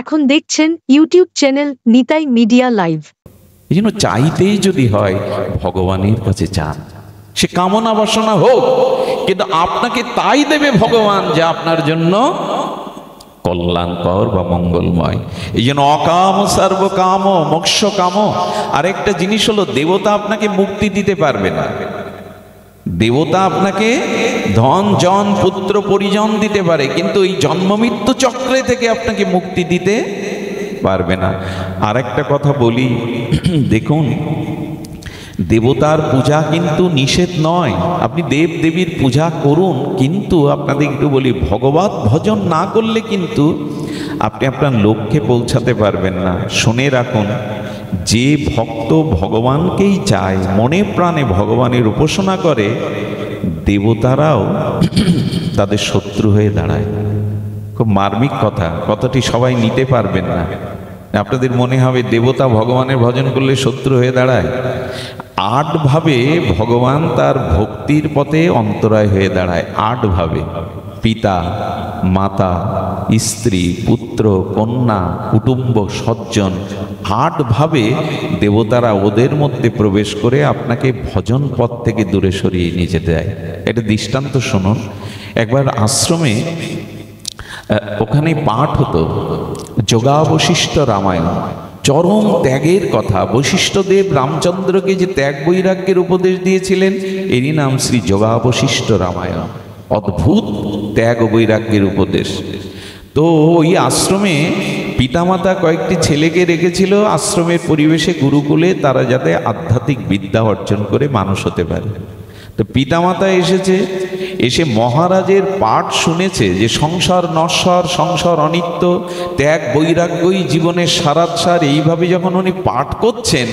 এখন দেখছেন YouTube channel Nitai media live. এই জন্য চাইতেই যদি হয় ভগবানের কাছে চান, সে কামনা বাসনা হোক, কিন্তু আপনাকে তাই দেবে ভগবান যা আপনার জন্য কল্যাণকর বা মঙ্গলময়। এই জন্য অকাম সর্বকাম মোক্ষ কাম। আরেকটা জিনিস হলো, দেবতা আপনাকে মুক্তি দিতে পারবে না। দেবতা আপনাকে ধন জন পুত্র পরিজন দিতে পারে, কিন্তু এই জন্ম মৃত্যু চক্রে থেকে আপনাকে মুক্তি দিতে পারবে না। আর একটা কথা বলি, দেখুন দেবতার পূজা কিন্তু নিষেধ নয়, আপনি দেব দেবীর পূজা করুন, কিন্তু আপনাদের একটু বলি, ভগবত ভজন না করলে কিন্তু আপনি আপনার লক্ষ্যে পৌঁছাতে পারবেন না। শুনে রাখুন, যে ভক্ত ভগবানকেই চায়, মনে প্রাণে ভগবানের উপাসনা করে, দেবতারাও তাদের শত্রু হয়ে দাঁড়ায়। খুব মার্মিক কথা, কথাটি সবাই নিতে পারবেন না। আপনাদের মনে হবে দেবতা ভগবানের ভজন করলে শত্রু হয়ে দাঁড়ায়। ৮ ভাবে ভগবান তার ভক্তির পথে অন্তরায় হয়ে দাঁড়ায়। ৮ ভাবে, পিতা মাতা স্ত্রী পুত্র কন্যা কুটুম্ব সজ্জন, ৮ ভাবে দেবতারা ওদের মধ্যে প্রবেশ করে আপনাকে ভজন পথ থেকে দূরে সরিয়ে নিয়ে যেতে দেয়। এটা দৃষ্টান্ত শুনুন। একবার আশ্রমে ওখানে পাঠ হতো যোগাবশিষ্ট রামায়ণ, চরম ত্যাগের কথা। বশিষ্ঠদেব রামচন্দ্রকে যে ত্যাগ বৈরাগ্যের উপদেশ দিয়েছিলেন, এরই নাম শ্রী যোগাবশিষ্ট রামায়ণ। অদ্ভুত ত্যাগ বৈরাগ্যের উপদেশ। তো ওই আশ্রমে পিতামাতা কয়েকটি ছেলেকে রেখেছিল আশ্রমের পরিবেশে, গুরুকুলে, তারা যাতে আধ্যাত্মিক বিদ্যা অর্জন করে মানুষ হতে পারে। তো পিতামাতা এসে মহারাজের পাঠ শুনেছে যে সংসার নশ্বর, সংসার অনিত্য, ত্যাগ বৈরাগ্যই জীবনের সারাৎসার। এইভাবে যখন উনি পাঠ করছেন,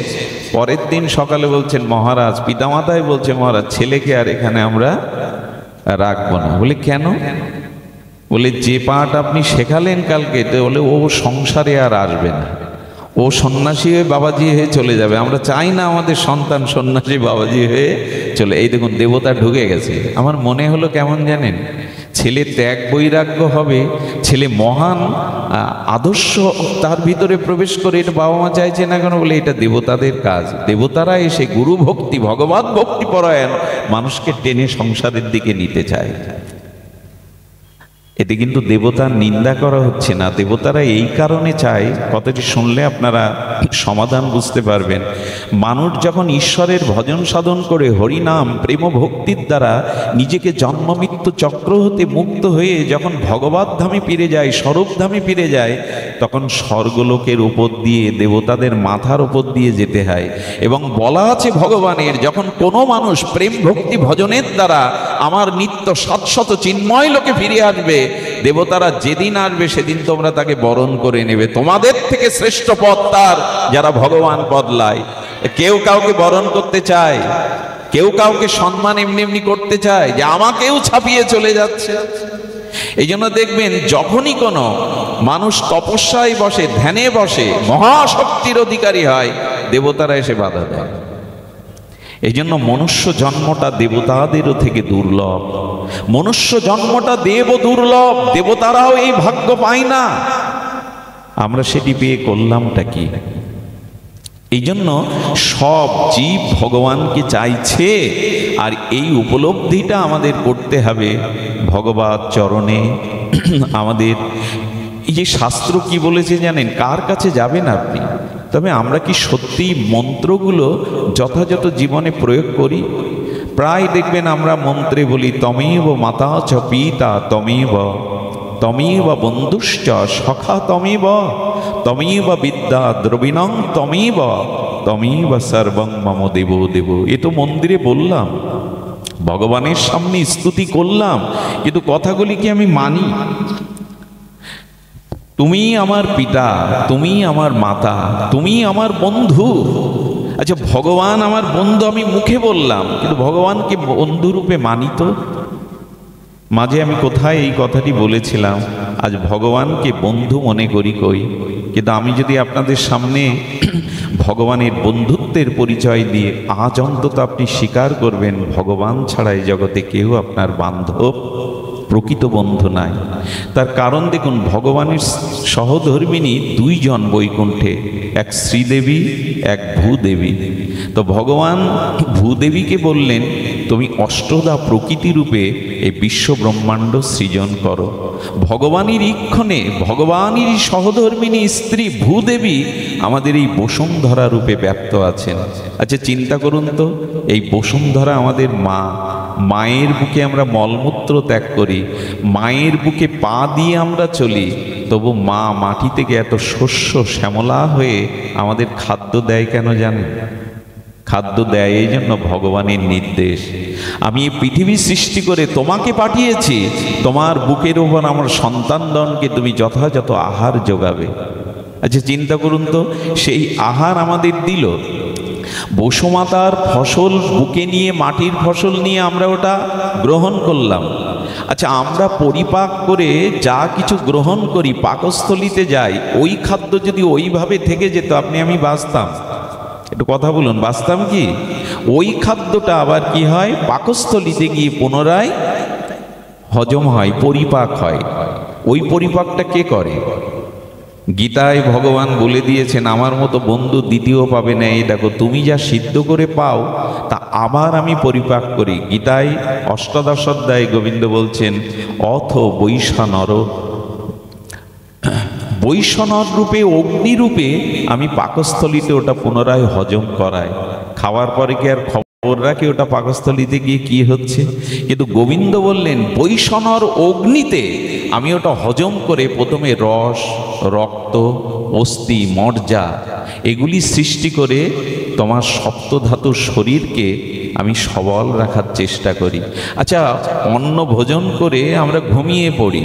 পরের দিন সকালে বলছেন মহারাজ, পিতামাতাই বলছে মহারাজ, ছেলেকে আর এখানে আমরা রাখবো না। বলে কেন? বলে যে পাঠ আপনি শেখালেন কালকে, তো বলে ও সংসারে আর আসবে না, ও সন্ন্যাসী হয়ে বাবাজি হয়ে চলে যাবে। আমরা চাই না আমাদের সন্তান সন্ন্যাসী বাবাজি হয়ে চলে। এই দেখুন দেবতা ঢুকে গেছে। আমার মনে হলো কেমন জানেন, ছেলে ত্যাগ বৈরাগ্য হবে, ছেলে মহান আদর্শ তার ভিতরে প্রবেশ করে, এটা বাবা মা চাইছে না কেন? বলে এটা দেবতাদের কাজ। দেবতারা এসে গুরু ভক্তি ভগবত ভক্তি পরায়ণ মানুষকে টেনে সংসারের দিকে নিতে চায়। এতে কিন্তু দেবতার নিন্দা করা হচ্ছে না। দেবতারা এই কারণে চায়, কথাটি শুনলে আপনারা সমাধান বুঝতে পারবেন। মানুষ যখন ঈশ্বরের ভজন সাধন করে হরিনাম প্রেম ভক্তির দ্বারা নিজেকে জন্ম মৃত্যু চক্র হতে মুক্ত হয়ে যখন ভগবত ধামে ফিরে যায়, স্বরূপ ধামে ফিরে যায়, তখন স্বর্গলোকের উপর দিয়ে দেবতাদের মাথার উপর দিয়ে যেতে হয়। এবং বলা আছে ভগবানের, যখন কোনো মানুষ প্রেম ভক্তি ভজনের দ্বারা আমার নিত্য শাশ্বত চিন্ময় লোকে ফিরে আসবে, দেবতারা যেদিন আসবে সেদিন তোমরা তাকে বরণ করে নেবে। তোমাদের থেকে শ্রেষ্ঠ পদ তার যারা ভগবান বদলায়। কেউ কাউকে বরণ করতে চায়, কেউ কাউকে সম্মান এমনি এমনি করতে চায় যে আমাকেও ছাপিয়ে চলে যাচ্ছে। এই জন্য দেখবেন যখনই কোনো মানুষ তপস্যায় বসে, ধ্যানে বসে, মহাশক্তির অধিকারী হয়, দেবতারা এসে বাধা দেয়। এই জন্য মনুষ্য জন্মটা দেবতাদেরও থেকে দুর্লভ। মনুষ্য জন্মটা দেব দুর্লভ, দেবতারাও এই ভাগ্য পায় না। আমরা সেটি পেয়ে করলামটা কি? এই জন্য সব জীব ভগবানকে চাইছে, আর এই উপলব্ধিটা আমাদের করতে হবে ভগবত চরণে। আমাদের এই যে শাস্ত্র কি বলেছে জানেন? কার কাছে যাবেন আপনি? তবে আমরা কি সত্যি মন্ত্রগুলো যথাযথ জীবনে প্রয়োগ করি? প্রায় দেখবেন আমরা মন্ত্রে বলি তমেব মাতা চ পিতা তমেব, তমেব বন্ধুশ্চ সখা তমেব, তমেব বিদ্যা দ্রবিণং তমেব, তমেব সর্বং মম দেব দেব। এ তো মন্দিরে বললাম, ভগবানের সামনে স্তুতি করলাম, কিন্তু কথাগুলি কি আমি মানি? তুমি আমার পিতা, তুমি আমার মাতা, তুমি আমার বন্ধু। আচ্ছা, ভগবান আমার বন্ধু আমি মুখে বললাম, কিন্তু ভগবানকে বন্ধু রূপে মানি তো? মাঝে আমি কোথায় এই কথাটি বলেছিলাম, আজ ভগবানকে বন্ধু মনে করি কই, কিন্তু আমি যদি আপনাদের সামনে ভগবানের বন্ধুত্বের পরিচয় দিয়ে আজ অন্তত আপনি স্বীকার করবেন ভগবান ছাড়া এই জগতে কেউ আপনার বান্ধব প্রকৃত বন্ধু নাই। তার কারণ দেখুন, ভগবানের সহধর্মিণী দুইজন বৈকুণ্ঠে, এক শ্রীদেবী, এক ভূদেবী। তো ভগবান ভূদেবীকে বললেন, তুমি অষ্টদা প্রকৃতি রূপে এই বিশ্ব ব্রহ্মাণ্ড সৃজন করো। ভগবানের ইক্ষণে ভগবানেরই সহধর্মিণী স্ত্রী ভূদেবী আমাদের এই বসুন্ধরা রূপে ব্যপ্ত আছেন। আচ্ছা চিন্তা করুন তো, এই বসুন্ধরা আমাদের মা, মায়ের বুকে আমরা মলমূত্র ত্যাগ করি, মায়ের বুকে পা দিয়ে আমরা চলি, তবু মা মাটি থেকে এত শস্য শ্যামলা হয়ে আমাদের খাদ্য দেয় কেন জানেন? খাদ্য দেয় এই জন্য ভগবানের নির্দেশ। আমি এই পৃথিবী সৃষ্টি করে তোমাকে পাঠিয়েছি, তোমার বুকের ওপর আমার সন্তানগণকে তুমি যথাযথ আহার যোগাবে। আচ্ছা চিন্তা করুন তো, সেই আহার আমাদের দিল বসুমাতার ফসল, বুকে নিয়ে মাটির ফসল নিয়ে আমরা ওটা গ্রহণ করলাম। আচ্ছা আমরা পরিপাক করে যা কিছু গ্রহণ করি, পাকস্থলিতে যাই, ওই খাদ্য যদি ওইভাবে থেকে যেত, আপনি আমি বাঁচতাম? একটু কথা বলুন, বাঁচতাম কি? ওই খাদ্যটা আবার কি হয়, পাকস্থলিতে গিয়ে পুনরায় হজম হয়, পরিপাক হয়। ওই পরিপাকটা কে করে? গীতায় ভগবান বলে দিয়েছেন, আমার মতো বন্ধু দ্বিতীয় পাবে না। এই দেখো, তুমি যা সিদ্ধ করে পাও তা আবার আমি পরিপাক করি। গীতায় অষ্টাদশ অধ্যায়ে গোবিন্দ বলছেন, অথ বৈশানর, বৈষ্ণব রূপে, অগ্নিরূপে আমি পাকস্থলিতে ওটা পুনরায় হজম করাই। খাওয়ার পরে কি আর খবর রাখি ওটা পাকস্থলিতে গিয়ে কি হচ্ছে? কিন্তু গোবিন্দ বললেন, বৈষ্ণব অগ্নিতে আমি ওটা হজম করে প্রথমে রস, রক্ত, অস্থি, মজ্জা এগুলি সৃষ্টি করে তোমার সপ্তধাতুর শরীরকে আমি সবল রাখার চেষ্টা করি। আচ্ছা অন্ন ভোজন করে আমরা ঘুমিয়ে পড়ি,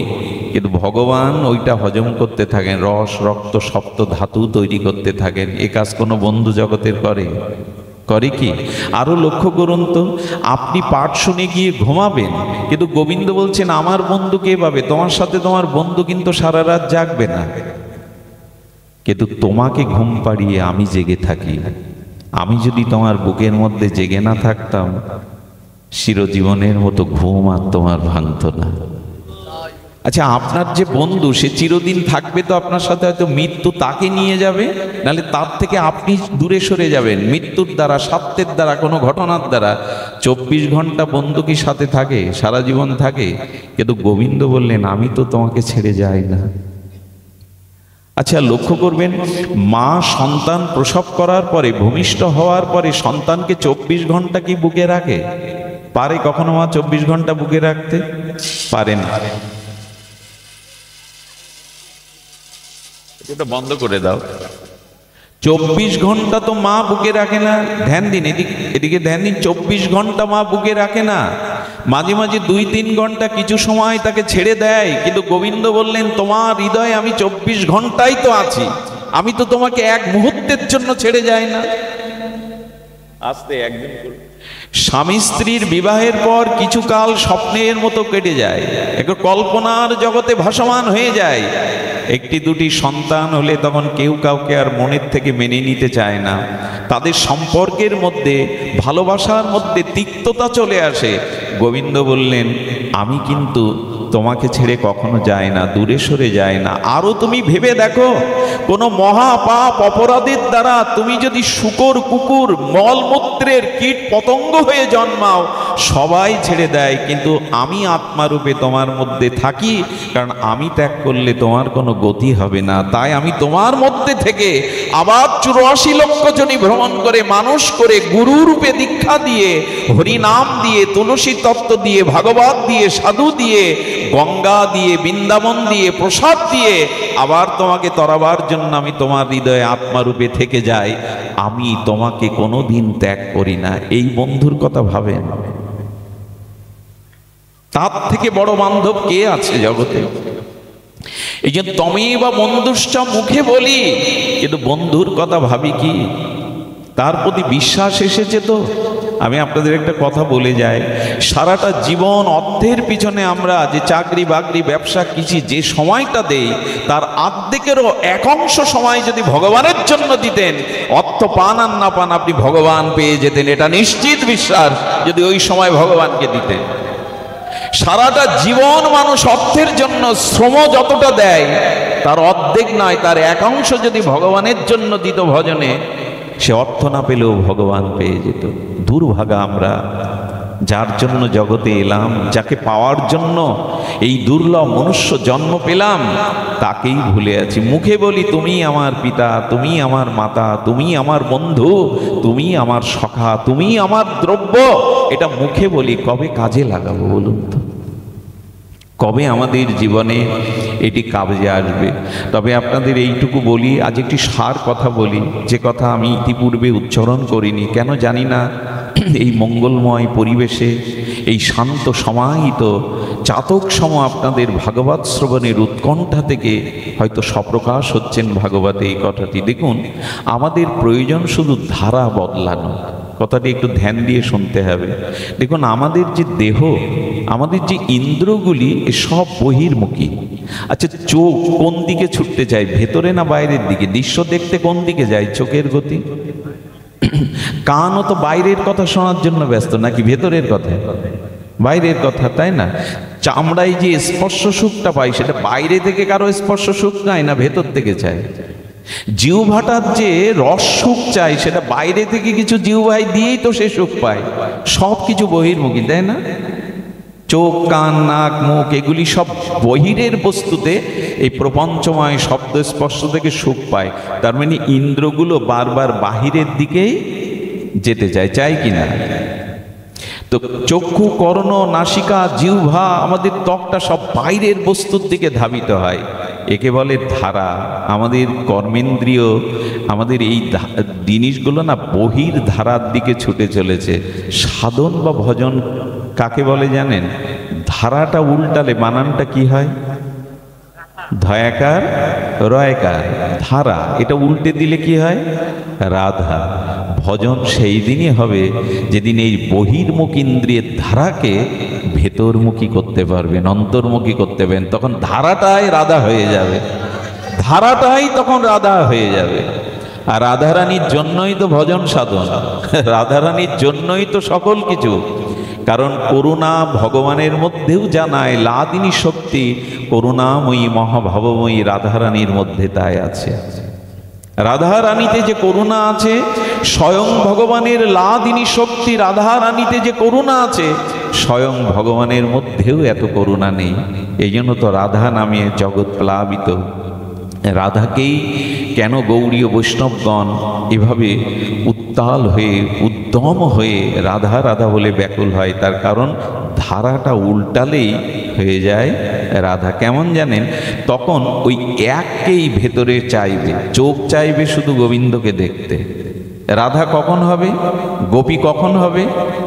কিন্তু ভগবান ওইটা হজম করতে থাকেন, রস, রক্ত, সপ্ত ধাতু তৈরি করতে থাকেন। এ কাজ কোনো বন্ধু জগতের করে? করে কি? আরো লক্ষ্য করুন তো, আপনি পাঠ শুনে গিয়ে ঘুমাবেন, কিন্তু গোবিন্দ বলছেন আমার বন্ধু কে পাবে? তোমার সাথে তোমার বন্ধু কিন্তু সারা রাত জাগবে না, কিন্তু তোমাকে ঘুম পাড়িয়ে আমি জেগে থাকি। আমি যদি তোমার বুকের মধ্যে জেগে না থাকতাম, চিরজীবনের মতো ঘুম আর তোমার ভাঙত না। আচ্ছা আপনার যে বন্ধু, সে চিরদিন থাকবে তো আপনার সাথে, হয়তো মৃত্যু তাকে নিয়ে যাবে, নাহলে তার থেকে আপনি দূরে সরে যাবেন মৃত্যুর দ্বারা, স্বার্থের দ্বারা, কোনো ঘটনার দ্বারা। 24 ঘন্টা বন্ধু কি সাথে থাকে? সারা জীবন থাকে। কিন্তু গোবিন্দ বললেন, আমি তো তোমাকে ছেড়ে যাই না। আচ্ছা লক্ষ্য করবেন, মা সন্তান প্রসব করার পরে, ভূমিষ্ঠ হওয়ার পরে সন্তানকে 24 ঘন্টা কি বুকে রাখে? পারে কখনো মা 24 ঘন্টা বুকে রাখতে? পারে না। এটা বন্ধ করে দাও। 24 ঘন্টা তো মা বুকে রাখে না। ধ্যান দিন, এদিকে ধ্যান দিন। 24 ঘন্টা মা বুকে রাখে না, মাঝে মাঝে 2-3 ঘন্টা কিছু সময় তাকে ছেড়ে দেয়। কিন্তু গোবিন্দ বললেন, তোমার হৃদয়ে আমি 24 ঘন্টাই তো আছি, আমি তো তোমাকে এক মুহূর্তের জন্য ছেড়ে যাই না। আস্তে একদিন স্বামী স্ত্রীর বিবাহের পর কিছু কাল স্বপ্নের মতো কেটে যায়, একটু কল্পনার জগতে ভাসমান হয়ে যায়। একটি দুটি সন্তান হলে তখন কেউ কাউকে আর মনের থেকে মেনে নিতে চায় না। তাদের সম্পর্কের মধ্যে, ভালোবাসার মধ্যে তিক্ততা চলে আসে। গোবিন্দ বললেন, আমি কিন্তু তোমাকে ছেড়ে কখনো যায় না, দূরে সরে যায় না। আরো তুমি ভেবে দেখো, কোনো মহাপাপ অপরাধের দ্বারা তুমি যদি শূকর, কুকুর, মলমূত্রের কীট পতঙ্গ হয়ে জন্মাও, সবাই ছেড়ে দেয়, কিন্তু আমি আত্মারূপে তোমার মধ্যে থাকি। কারণ আমি ত্যাগ করলে তোমার কোনো গতি হবে না। তাই আমি তোমার মধ্যে থেকে আবার 84 লক্ষ জনই ভ্রমণ করে, মানুষ করে, গুরু রূপে দীক্ষা দিয়ে, হরিনাম দিয়ে, তুলসী তত্ত্ব দিয়ে, ভাগবত দিয়ে, সাধু দিয়ে, গঙ্গা দিয়ে, বৃন্দাবন দিয়ে, প্রসাদ দিয়ে আবার তোমাকে তরাবার জন্য আমি তোমার হৃদয়ে আত্মারূপে থেকে যাই। আমি তোমাকে কোনোদিন ত্যাগ করি না। এই বন্ধুর কথা ভাবেন, তার থেকে বড় বান্ধব কে আছে জগতে? এই যে তমেই বা বন্ধুশ্চ মুখে বলি, কিন্তু বন্ধুর কথা ভাবি কি? তার প্রতি বিশ্বাস এসেছে তো? আমি আপনাদের একটা কথা বলে যাই, সারাটা জীবন অর্থের পিছনে আমরা যে চাকরি বাকরি, ব্যবসা, কিছু যে সময়টা দেই, তার অর্ধেকেরও এক অংশ সময় যদি ভগবানের জন্য দিতেন, অর্থ পান আর না পান আপনি ভগবান পেয়ে যেতেন। এটা নিশ্চিত বিশ্বাস, যদি ওই সময় ভগবানকে দিতেন। সারাটা জীবন মানুষ অর্থের জন্য শ্রম যতটা দেয় তার অর্ধেক নয়, তার একাংশ যদি ভগবানের জন্য দিত ভজনে, সে অর্থ না পেলেও ভগবান পেয়ে যেত। দুর্ভাগা আমরা, যার জন্য জগতে এলাম, যাকে পাওয়ার জন্য এই দুর্লভ মনুষ্য জন্ম পেলাম, তাকেই ভুলে আছি। মুখে বলি তুমি আমার পিতা, তুমি আমার মাতা, তুমি আমার বন্ধু, তুমি আমার সখা, তুমি আমার দ্রব্য, এটা মুখে বলি, কবে কাজে লাগাবো বলুন তো? কবে আমাদের জীবনে এটি কাজে আসবে? তবে আপনাদের এইটুকু বলি, আজ একটি সার কথা বলি, যে কথা আমি ইতিপূর্বে উচ্চারণ করিনি, কেন জানি না। এই মঙ্গলময় পরিবেশে, এই শান্ত সমাহিত চাতক সম আপনাদের ভাগবত শ্রবণের উৎকণ্ঠা থেকে হয়তো স্বপ্রকাশ হচ্ছেন ভাগবতে এই কথাটি। দেখুন, আমাদের প্রয়োজন শুধু ধারা বদলানো। কথাটি একটু ধ্যান দিয়ে শুনতে হবে। দেখুন, আমাদের যে দেহ, আমাদের যে ইন্দ্রগুলি, সব বহির্মুখী। আচ্ছা, চোখ কোন দিকে ছুটতে চায়, ভেতরে না বাইরের দিকে? দৃশ্য দেখতে কোন দিকে যায় চোখের গতি? কানও তো বাইরের কথা শোনার জন্য ব্যস্ত, নাকি ভেতরের কথা? বাইরের কথা, তাই না? চামড়ায় যে স্পর্শ সুখটা পাই, সেটা বাইরে থেকে কারো স্পর্শ সুখ নেয় না, ভেতর থেকে চায়। জিহ্বাটার যে রস সুখ চাই, সেটা বাইরে থেকে কিছু জিহ্বায় দিয়েই তো সে সুখ পায়। সব কিছু বহির্মুখী, তাই না? চোখ, কান, নাক, মুখ, এগুলি সব বহিরের বস্তুতে এই প্রপঞ্চময় শব্দ স্পর্শ থেকে সুখ পায়। তার মানে ইন্দ্রগুলো বারবার বাহিরের দিকেই যেতে চায়, চাই কিনা? তো চক্ষু, কর্ণ, নাসিকা, জিহ্বা, আমাদের ত্বকটা সব বাইরের বস্তুর দিকে ধাবিত হয়। একে বলে ধারা। আমাদের কর্মেন্দ্রিয়, আমাদের এই জিনিসগুলো না বহির ধারার দিকে ছুটে চলেছে। সাধন বা ভজন কাকে বলে জানেন? ধারাটা উল্টালে বানানটা কি হয়? ধয়াকার রয়কার, ধারা। এটা উল্টে দিলে কি হয়? রাধা। ভজন সেই দিনই হবে যেদিন এই বহির্মুখ ইন্দ্রিয়ের ধারাকে ভেতরমুখী করতে পারবেন, অন্তর্মুখী করতে পারবেন। তখন ধারাটাই রাধা হয়ে যাবে, ধারাটাই তখন রাধা হয়ে যাবে। আর রাধারানীর জন্যই তো ভজন সাধন, রাধারানীর জন্যই তো সকল কিছু। কারণ করুণা ভগবানের মধ্যেও জানায়, লাদিনী শক্তি করুণাময়ী মহাভাবময়ী রাধারানীর মধ্যে তাই আছে। রাধারানীতে যে করুণা আছে, স্বয়ং ভগবানের লাদিনী শক্তি রাধারানীতে যে করুণা আছে, স্বয়ং ভগবানের মধ্যেও এত করুণা নেই। এই জন্য তো রাধা নামে জগৎ প্লাবিত। রাধাকেই কেন গৌড়ীয় বৈষ্ণবগণ এভাবে উত্তাল হয়ে, উদ্যম হয়ে রাধা রাধা বলে ব্যাকুল হয়? তার কারণ ধারাটা উল্টালেই হয়ে যায় রাধা। কেমন জানেন? তখন ওই এককেই ভেতরে চাইবে, চোখ চাইবে শুধু গোবিন্দকে দেখতে। রাধা কখন হবে? গোপী কখন হবে?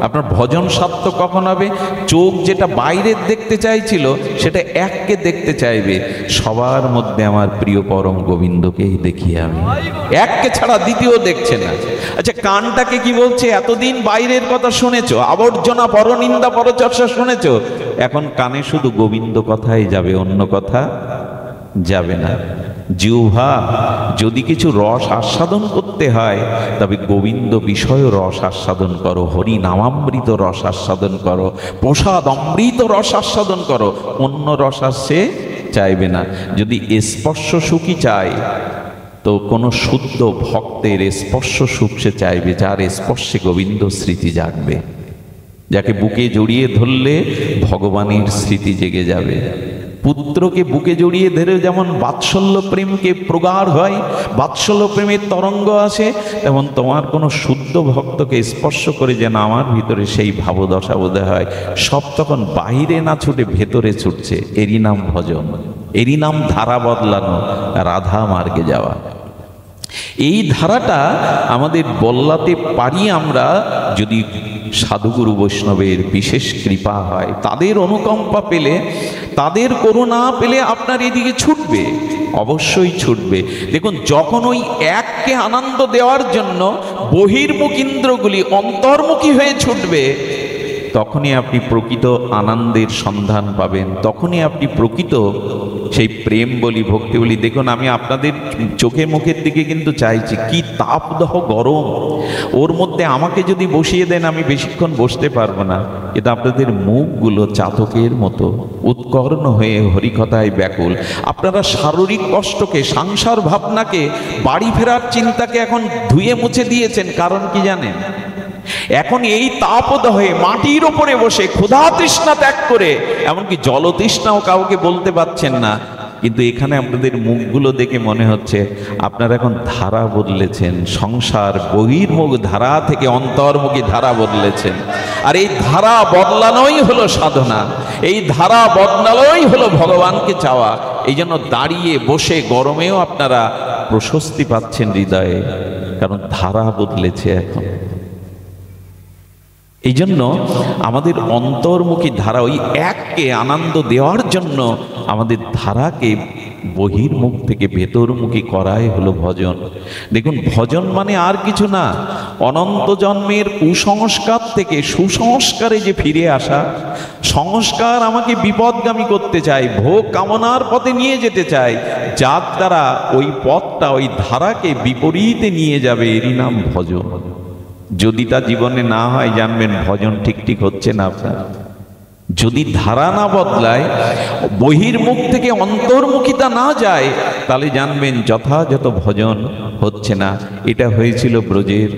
আপনার ভজন সার্থক কখন হবে? চোখ যেটা বাইরের দেখতে চাইছিল, সেটা এককে দেখতে চাইবে, সবার মধ্যে আমার প্রিয় পরম গোবিন্দকেই দেখি আমি, এককে ছাড়া দ্বিতীয় দেখছে না। আচ্ছা, কানটাকে কি বলছে? এতদিন বাইরের কথা শুনেছো, আবর্জনা, পরনিন্দা, পরচর্চা শুনেছো, এখন কানে শুধু গোবিন্দ কথাই যাবে, অন্য কথা যাবে না। জিহ্বা যদি কিছু রস আস্বাদন করতে হয়, তবে গোবিন্দ বিষয় রস আস্বাদন করো, হরি নামামৃত রস আস্বাদন করো, প্রসাদ অমৃত রস আস্বাদন করো, অন্য রস আসছে চাইবে না। যদি স্পর্শ সুখী চায়, তো কোনো শুদ্ধ ভক্তের স্পর্শ সুখ সে চাইবে, যার স্পর্শে গোবিন্দ স্মৃতি জাগবে, যাকে বুকে জড়িয়ে ধরলে ভগবানের স্মৃতি জেগে যাবে। পুত্রকে বুকে জড়িয়ে ধরে যেমন বাৎসল্য প্রেমকে প্রগাঢ় হয়, বাৎসল্য প্রেমের তরঙ্গ আসে, তেমন তোমার কোনো শুদ্ধ ভক্তকে স্পর্শ করে যেন আমার ভিতরে সেই ভাবদশা বোধহয় হয়। সব তখন বাইরে না ছুটে ভেতরে ছুটছে। এরই নাম ভজন, এরই নাম ধারা বদলানো, রাধা মার্গে যাওয়া। এই ধারাটা আমাদের বদলাতে পারি আমরা যদি সাধুগুরু বৈষ্ণবের বিশেষ কৃপা হয়, তাদের অনুকম্পা পেলে, তাদের করুণা পেলে আপনার এদিকে ছুটবে, অবশ্যই ছুটবে। দেখুন, যখন ওই এককে আনন্দ দেওয়ার জন্য বহির্মুখ ইন্দ্রগুলি অন্তর্মুখী হয়ে ছুটবে, তখনই আপনি প্রকৃত আনন্দের সন্ধান পাবেন, তখনই আপনি প্রকৃত সেই প্রেম বলি, ভক্তি বলি। দেখুন, আমি আপনাদের চোখে মুখের দিকে কিন্তু চাইছি, কি তাপদাহ গরম ওর মধ্যে। আমাকে যদি বসিয়ে দেন আমি বেশিক্ষণ বসতে পারবো না, কিন্তু আপনাদের মুখগুলো চাতকের মতো উৎকর্ণ হয়ে হরিকথায় ব্যাকুল। আপনারা শারীরিক কষ্টকে, সংসার ভাবনাকে, বাড়ি ফেরার চিন্তাকে এখন ধুয়ে মুছে দিয়েছেন। কারণ কি জানেন? এখন এই তাপদাহে মাটির ওপরে বসে ক্ষুধা তৃষ্ণা ত্যাগ করে, এমনকি জলতৃষ্ণাও কাউকে বলতে পারছেন না। কিন্তু এখানে আপনাদের মুখগুলো দেখে মনে হচ্ছে আপনারা এখন ধারা বদলেছেন, সংসার বহির্মুখ ধারা থেকে অন্তর্মুখী ধারা বদলেছেন। আর এই ধারা বদলানোই হলো সাধনা, এই ধারা বদলানোই হলো ভগবানকে চাওয়া। এই জন্য দাঁড়িয়ে বসে গরমেও আপনারা প্রশস্তি পাচ্ছেন হৃদয়ে, কারণ ধারা বদলেছে এখন। এই জন্য আমাদের অন্তর্মুখী ধারা, ওই এককে আনন্দ দেওয়ার জন্য আমাদের ধারাকে বহির্মুখ থেকে ভেতরমুখী করাই হলো ভজন। দেখুন, ভজন মানে আর কিছু না, অনন্ত জন্মের কুসংস্কার থেকে সুসংস্কারে যে ফিরে আসা। সংস্কার আমাকে বিপদগামী করতে চায়, ভোগ কামনার পথে নিয়ে যেতে চায়, যার দ্বারা ওই পথটা, ওই ধারাকে বিপরীতে নিয়ে যাবে, এরই নাম ভজন। যদি তা জীবনে না হয়, জানবেন ভজন ঠিক হচ্ছে না আপনার। যদি ধারা না বদলায়, বহির্মুখ থেকে অন্তর্মুখিতা না যায়, তাহলে জানবেন যথাযথ ভজন হচ্ছে না। এটা হয়েছিল ব্রজের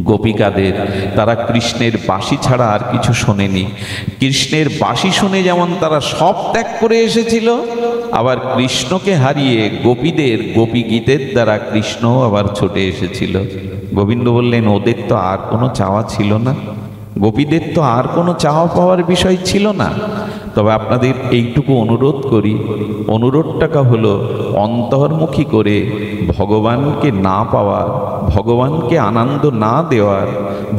গোপিকাদের। তারা কৃষ্ণের বাঁশি ছাড়া আর কিছু শোনেনি। কৃষ্ণের বাঁশি শুনে যেমন তারা সব ত্যাগ করে এসেছিল, আবার কৃষ্ণকে হারিয়ে গোপীদের গোপী গীতের দ্বারা কৃষ্ণ আবার ছুটে এসেছিল। গোবিন্দ বললেন, ওদের তো আর কোনো চাওয়া ছিল না, গোপীদের তো আর কোনো চাওয়া পাওয়ার বিষয় ছিল না। তবে আপনাদের এইটুকু অনুরোধ করি, অনুরোধটাকা হলো অন্তর্মুখী করে ভগবানকে না পাওয়ার, ভগবানকে আনন্দ না দেওয়ার,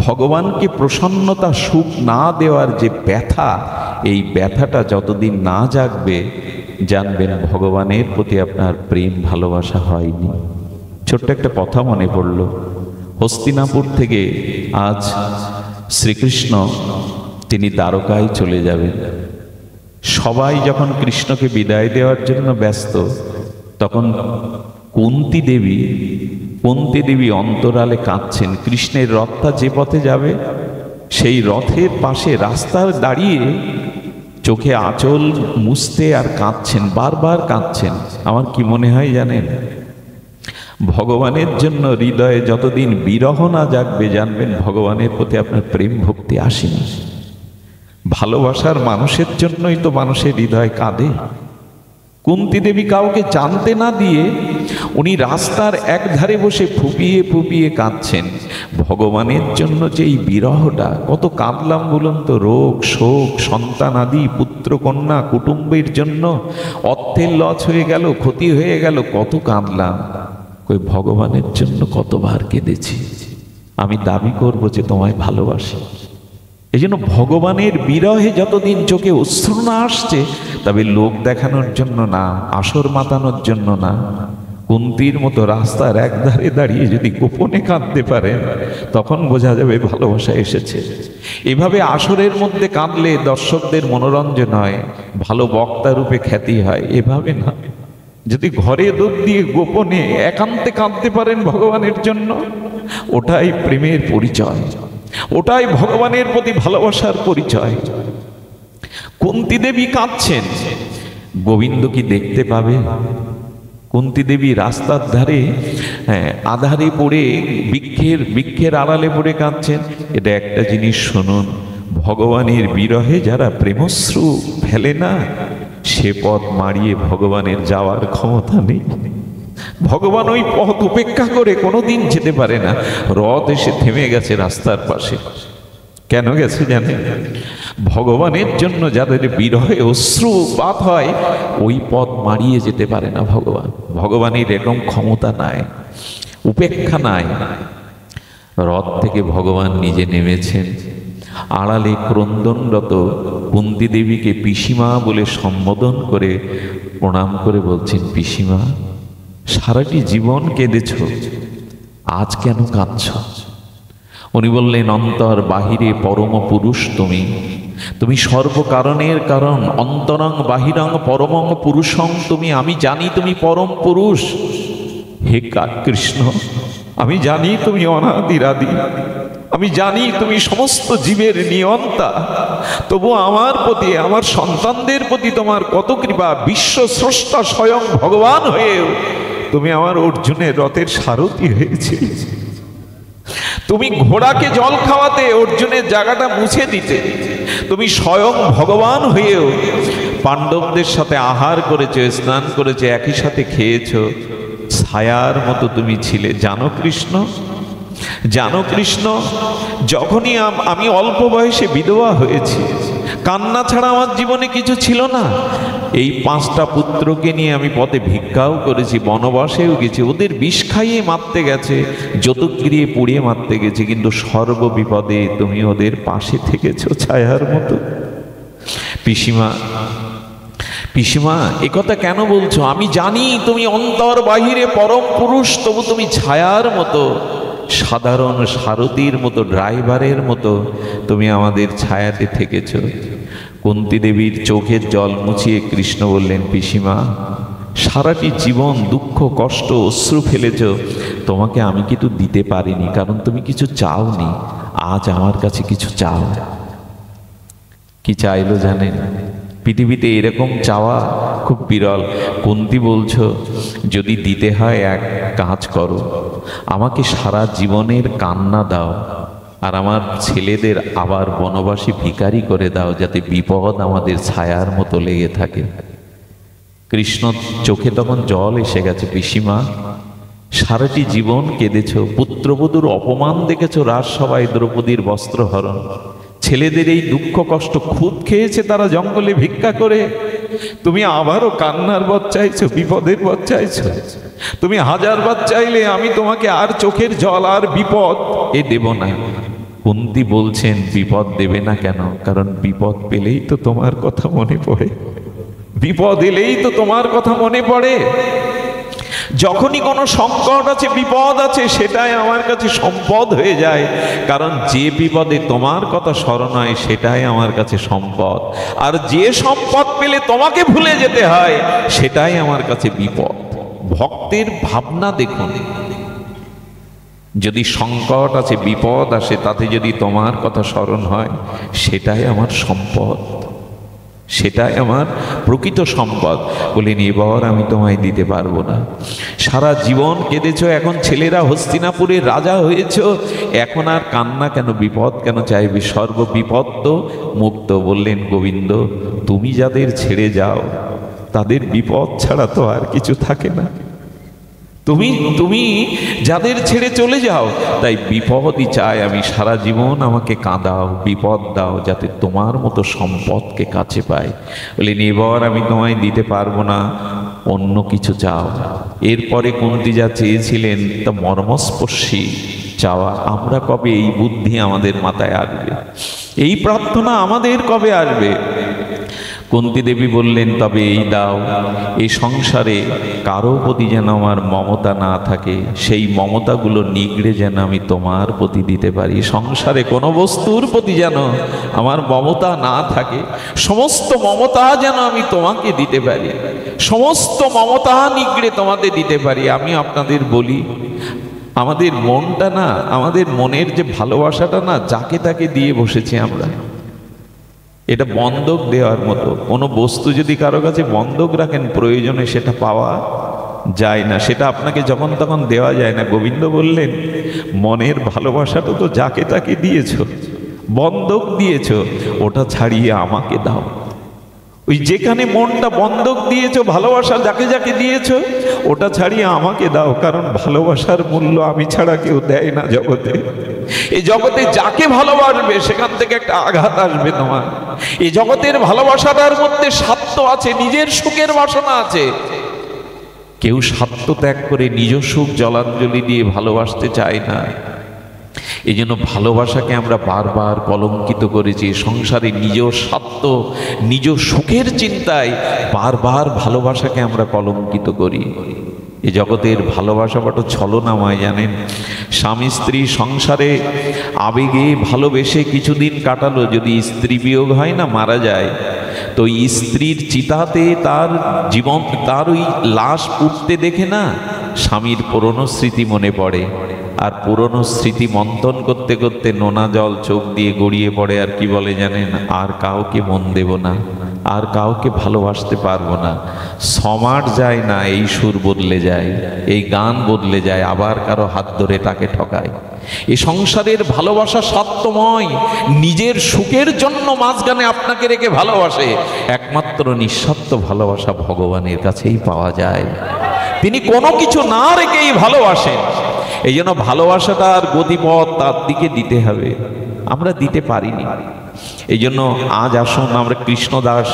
ভগবানকে প্রসন্নতা সুখ না দেওয়ার যে ব্যথা, এই ব্যথাটা যতদিন না জাগবে, জানবেন ভগবানের প্রতি আপনার প্রেম ভালোবাসা হয়নি। ছোট্ট একটা কথা মনে পড়ল। হস্তিনাপুর থেকে আজ শ্রীকৃষ্ণ তিনি দ্বারকায় চলে যাবেন। সবাই যখন কৃষ্ণকে বিদায় দেওয়ার জন্য ব্যস্ত, তখন কুন্তী দেবী অন্তরালে কাঁদছেন। কৃষ্ণের রথটা যে পথে যাবে, সেই রথের পাশে রাস্তায় দাঁড়িয়ে চোখে আঁচল মুছতে আর কাঁদছেন, বারবার কাঁদছেন। আমার কি মনে হয় জানেন? ভগবানের জন্য হৃদয়ে যতদিন বিরহ না জাগবে, জানবেন ভগবানের প্রতি আপনার প্রেম ভক্তি আসেনি। ভালোবাসার মানুষের জন্যই তো মানুষের হৃদয় কাঁদে। কুন্তী দেবী কাউকে জানতে না দিয়ে উনি রাস্তার এক ধারে বসে ফুপিয়ে ফুপিয়ে কাঁদছেন। ভগবানের জন্য যে এই বিরহটা, কত কাঁদলাম বলুন তো। রোগ শোক, সন্তান আদি, পুত্র কন্যা, কুটুম্বের জন্য অর্থের লস হয়ে গেল, ক্ষতি হয়ে গেল, কত কাঁদলাম। ওই ভগবানের জন্য কতবার কেঁদেছি। আমি দাবি করব যে তোমায় ভালোবাসি। এই জন্য ভগবানের বিরহে যতদিন চোখে অশ্রু না আসছে, তবে লোক দেখানোর জন্য না, আসর মাতানোর জন্য না, কুন্তীর মতো রাস্তার একধারে দাঁড়িয়ে যদি গোপনে কাঁদতে পারেন, তখন বোঝা যাবে ভালোবাসা এসেছে। এভাবে আসরের মধ্যে কাঁদলে দর্শকদের মনোরঞ্জন হয়, ভালো বক্তা রূপে খ্যাতি হয়। এভাবে না, যদি ঘরে দুধ দিয়ে গোপনে একান্তে কাঁদতে পারেন ভগবানের জন্য, ওটাই প্রেমের পরিচয়, ওটাই ভগবানের প্রতি ভালোবাসার পরিচয়। কুন্তী দেবী কাঁদছেন, গোবিন্দ কি দেখতে পাবে? কুন্তী দেবী রাস্তার ধারে আধারে পড়ে বৃক্ষের আড়ালে পড়ে কাঁদছেন। এটা একটা জিনিস শুনুন, ভগবানের বিরহে যারা প্রেমশ্রু ফেলে না, সে পথ মারিয়ে ভগবানের যাওয়ার ক্ষমতা নেই। ভগবান ওই পথ উপেক্ষা করে কোনোদিন যেতে পারে না। রথ এসে থেমে গেছে রাস্তার পাশে, কেন গেছে জানেন? ভগবানের জন্য যাদের বিরহে অশ্রুপাত হয়, ওই পথ মারিয়ে যেতে পারে না ভগবান। ভগবানের এরকম ক্ষমতা নাই, উপেক্ষা নাই। রথ থেকে ভগবান নিজে নেমেছেন, আড়ালে ক্রন্দনরত কুন্তী দেবীকে পিসিমা বলে সম্বোধন করে প্রণাম করে বলছেন, পিসিমা, সারাটি জীবন কেঁদেছ, আজ কেন কাঁদছ? উনি বললেন, অন্তর বাহিরে পরম পুরুষ তুমি, তুমি সর্বকারণের কারণ, অন্তরং বাহিরং পরমং পুরুষং তুমি। আমি জানি তুমি পরম পুরুষ। হে কৃষ্ণ, আমি জানি তুমি অনাদিরাদি, আমি জানি তুমি সমস্ত জীবের নিয়ন্তা। তবু আমার প্রতি, আমার সন্তানদের প্রতি তোমার কত কৃপা। বিশ্ব স্রষ্টা স্বয়ং ভগবান হয়েও তুমি আমার অর্জুনের রথের সারথি হয়েছে। তুমি ঘোড়াকে জল খাওয়াতে, অর্জুনের জায়গাটা মুছে দিতে। তুমি স্বয়ং ভগবান হয়েও পাণ্ডবদের সাথে আহার করেছো, স্নান করেছো, একই সাথে খেয়েছো। ছায়ার মতো তুমি ছিলে। জানো কৃষ্ণ, জানো কৃষ্ণ, যখনই আমি অল্প বয়সে বিধবা হয়েছি, কান্না ছাড়া আমার জীবনে কিছু ছিল না। এই 5টা পুত্রকে নিয়ে আমি পথে ভিক্ষাও করেছি, বনবাসেও গেছি, ওদের বিষ খাইয়ে মারতে গেছে, যতুগৃহে পুড়িয়ে মারতে গেছি, কিন্তু সর্ববিপদে তুমি ওদের পাশে থেকেছো ছায়ার মতো। পিসিমা, পিসিমা, একথা কেন বলছো? আমি জানি তুমি অন্তর বাহিরে পরম পুরুষ, তবু তুমি ছায়ার মতো, সাধারণ সারথীর মতো, ড্রাইভারের মতো তুমি আমাদের ছায়াতে থেকেছ। কুন্তী দেবীর চোখের জল মুছিয়ে কৃষ্ণ বললেন, পিসিমা, সারাটি জীবন দুঃখ কষ্ট অশ্রু ফেলেছ, তোমাকে আমি কিন্তু দিতে পারিনি, কারণ তুমি কিছু চাওনি। আজ আমার কাছে কিছু চাও। কি চাইলো জানেন? পৃথিবীতে এরকম চাওয়া খুব বিরল। কুন্তী বলছো, যদি দিতে হয় এক কাজ করো, আমাকে সারা জীবনের কান্না দাও, আর আমার ছেলেদের আবার বনবাসী ভিখারি করে দাও, যাতে বিপদ আমাদের ছায়ার মতো লেগে থাকে। কৃষ্ণ চোখে তখন জল এসে গেছে। পিসিমা, সারাটি জীবন কেঁদেছ, পুত্রবধূর অপমান দেখেছ, রাজসভায় দ্রৌপদীর বস্ত্রহরণ, ছেলেদের এই দুঃখ কষ্ট, খুদ খেয়েছে তারা জঙ্গলে ভিক্ষা করে। তুমি আবারও কান্নার বধ চাইছো, বিপদের বধ চাইছো। তুমি 1000বার চাইলে আমি তোমাকে আর চোখের জল আর বিপদ এ দেব না। কুন্তী বলছেন, বিপদ দেবে না কেন? কারণ বিপদ পেলেই তো তোমার কথা মনে পড়ে, বিপদ এলেই তো তোমার কথা মনে পড়ে। যখনই কোনো সংকট আছে, বিপদ আছে, সেটাই আমার কাছে সম্পদ হয়ে যায়। কারণ যে বিপদে তোমার কথা স্মরণ হয়, সেটাই আমার কাছে সম্পদ। আর যে সম্পদ পেলে তোমাকে ভুলে যেতে হয়, সেটাই আমার কাছে বিপদ। ভক্তের ভাবনা দেখুন, যদি সংকট আছে, বিপদ আসে, তাতে যদি তোমার কথা স্মরণ হয়, সেটাই আমার সম্পদ, সেটাই আমার প্রকৃত সম্পদ। বলেন, এবার আমি তোমায় দিতে পারবো না। সারা জীবন কেঁদেছ, এখন ছেলেরা হস্তিনাপুরের রাজা হয়েছ, এখন আর কান্না কেন, বিপদ কেন চাইবে? সর্ববিপদ তো মুক্ত। বললেন, গোবিন্দ, তুমি যাদের ছেড়ে যাও, তাদের বিপদ ছাড়া তো আর কিছু থাকে না। তুমি যাদের ছেড়ে চলে যাও, তাই বিপদই চাই আমি। সারা জীবন আমাকে কাঁদাও, বিপদ দাও, যাতে তোমার মতো সম্পদকে কাছে পাই। বলেন, এবার আমি তোমায় দিতে পারবো না, অন্য কিছু চাও। এরপরে কুন্তী যা চেয়েছিলেন তা মর্মস্পর্শী চাওয়া। আমরা কবে এই বুদ্ধি আমাদের মাথায় আসবে, এই প্রার্থনা আমাদের কবে আসবে? কুন্তী দেবী বললেন, তবে এই দাও, এই সংসারে কারো প্রতি যেন আমার মমতা না থাকে, সেই মমতাগুলো নিগড়ে যেন আমি তোমার প্রতি দিতে পারি। সংসারে কোনো বস্তুর প্রতি যেন আমার মমতা না থাকে, সমস্ত মমতা যেন আমি তোমাকে দিতে পারি, সমস্ত মমতা নিগড়ে তোমাদের দিতে পারি। আমি আপনাদের বলি, আমাদের মনটা না, আমাদের মনের যে ভালোবাসাটা না, যাকে তাকে দিয়ে বসেছি আমরা। এটা বন্ধক দেওয়ার মতো। কোনো বস্তু যদি কারো কাছে বন্ধক রাখেন, প্রয়োজনে সেটা পাওয়া যায় না, সেটা আপনাকে যখন তখন দেওয়া যায় না। গোবিন্দ বললেন, মনের ভালোবাসাটা তো যাকে তাকে দিয়েছ, বন্ধক দিয়েছ, ওটা ছাড়িয়ে আমাকে দাও। ওই যেখানে মনটা বন্ধক দিয়েছ, ভালোবাসা যাকে যাকে দিয়েছ, ওটা ছাড়িয়ে আমাকে দাও। কারণ ভালোবাসার মূল্য আমি ছাড়া কেউ দেয় না জগতে। এই জগতে যাকে ভালোবাসবে, সেখান থেকে একটা আঘাত আসবে তোমার। এই জগতের ভালোবাসাটার মধ্যে স্বার্থ আছে, নিজের সুখের বাসনা আছে। কেউ স্বার্থ ত্যাগ করে নিজ সুখ জলাঞ্জলি দিয়ে ভালোবাসতে চায় না। এই জন্য ভালোবাসাকে আমরা বারবার কলঙ্কিত করেছি। সংসারে নিজ স্বার্থ, নিজ সুখের চিন্তায় বারবার ভালোবাসাকে আমরা কলঙ্কিত করি। এ জগতের ভালোবাসা বড় ছলনাময়, জানেন। স্বামী স্ত্রী সংসারে আবেগে ভালোবেসে কিছুদিন কাটালো, যদি স্ত্রী বিয়োগ হয় না, মারা যায়, তো স্ত্রীর চিতাতে তার জীবন, তার ওই লাশ পুড়তে দেখে না স্বামীর পুরনো স্মৃতি মনে পড়ে, আর পুরনো স্মৃতি মন্থন করতে করতে নোনা জল চোখ দিয়ে গড়িয়ে পড়ে, আর কি বলে জানেন, আর কাউকে মন দেব না, আর কাউকে ভালোবাসতে পারবো না। সমাট যায় না, এই সুর বদলে যায়, এই গান বদলে যায়, আবার কারো হাত ধরে তাকে ঠকায়। এই সংসারের ভালোবাসা স্বার্থময়, নিজের সুখের জন্য মাঝখানে আপনাকে রেখে ভালোবাসে। একমাত্র নিঃস্বার্থ ভালোবাসা ভগবানের কাছেই পাওয়া যায়, তিনি কোনো কিছু না রেখেই ভালোবাসেন। এই জন্য ভালোবাসাটার গতিপথ তার দিকে দিতে হবে, আমরা দিতে পারিনি। এই জন্য আজ আসুন আমরা কৃষ্ণদাস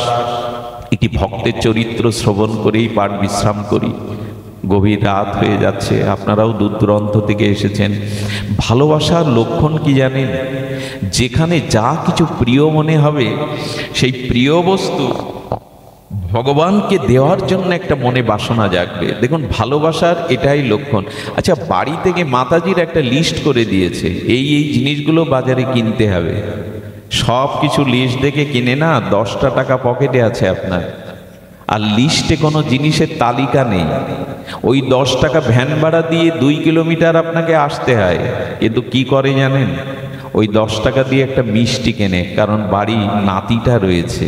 একটি ভক্তের চরিত্র শ্রবণ করেই পাঠ বিশ্রাম করি। গভীর রাত হয়ে যাচ্ছে, আপনারাও দূর দূরান্ত থেকে এসেছেন। ভালোবাসার লক্ষণ কি জানেন? যেখানে যা কিছু প্রিয় মনে হবে, সেই প্রিয় বস্তু ভগবানকে দেওয়ার জন্য একটা মনে বাসনা জাগবে। দেখুন, ভালোবাসার এটাই লক্ষণ। আচ্ছা, বাড়ি থেকে মাতাজির একটা লিস্ট করে দিয়েছে, এই এই জিনিসগুলো বাজারে কিনতে হবে। সব কিছু লিস্ট দেখে কিনে না, 10টা টাকা পকেটে আছে আপনার, আর লিস্টে কোনো জিনিসের তালিকা নেই। ওই 10 টাকা ভ্যান ভাড়া দিয়ে 2 কিলোমিটার আপনাকে আসতে হয়, কিন্তু কি করে জানেন, ওই 10 টাকা দিয়ে একটা মিষ্টি কেনে, কারণ বাড়ি নাতিটা রয়েছে।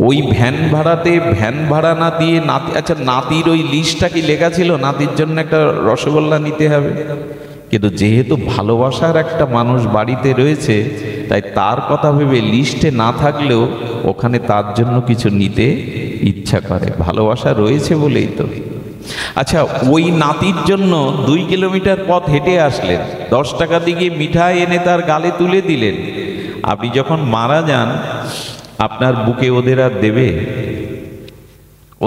ওই ভ্যান ভাড়াতে ভ্যান ভাড়া না দিয়ে নাতি, আচ্ছা নাতির ওই লিস্টটা কি লেখা ছিল, নাতির জন্য একটা রসগোল্লা নিতে হবে, কিন্তু যেহেতু ভালোবাসার একটা মানুষ বাড়িতে রয়েছে, তাই তার কথা ভেবে লিস্টে না থাকলেও ওখানে তার জন্য কিছু নিতে ইচ্ছা করে, ভালোবাসা রয়েছে বলেই তো। আচ্ছা, ওই নাতির জন্য 2 কিলোমিটার পথ হেঁটে আসলেন, 10 টাকা দিয়ে মিঠাই এনে তার গালে তুলে দিলেন। আপনি যখন মারা যান, আপনার বুকে ওদের আর দেবে?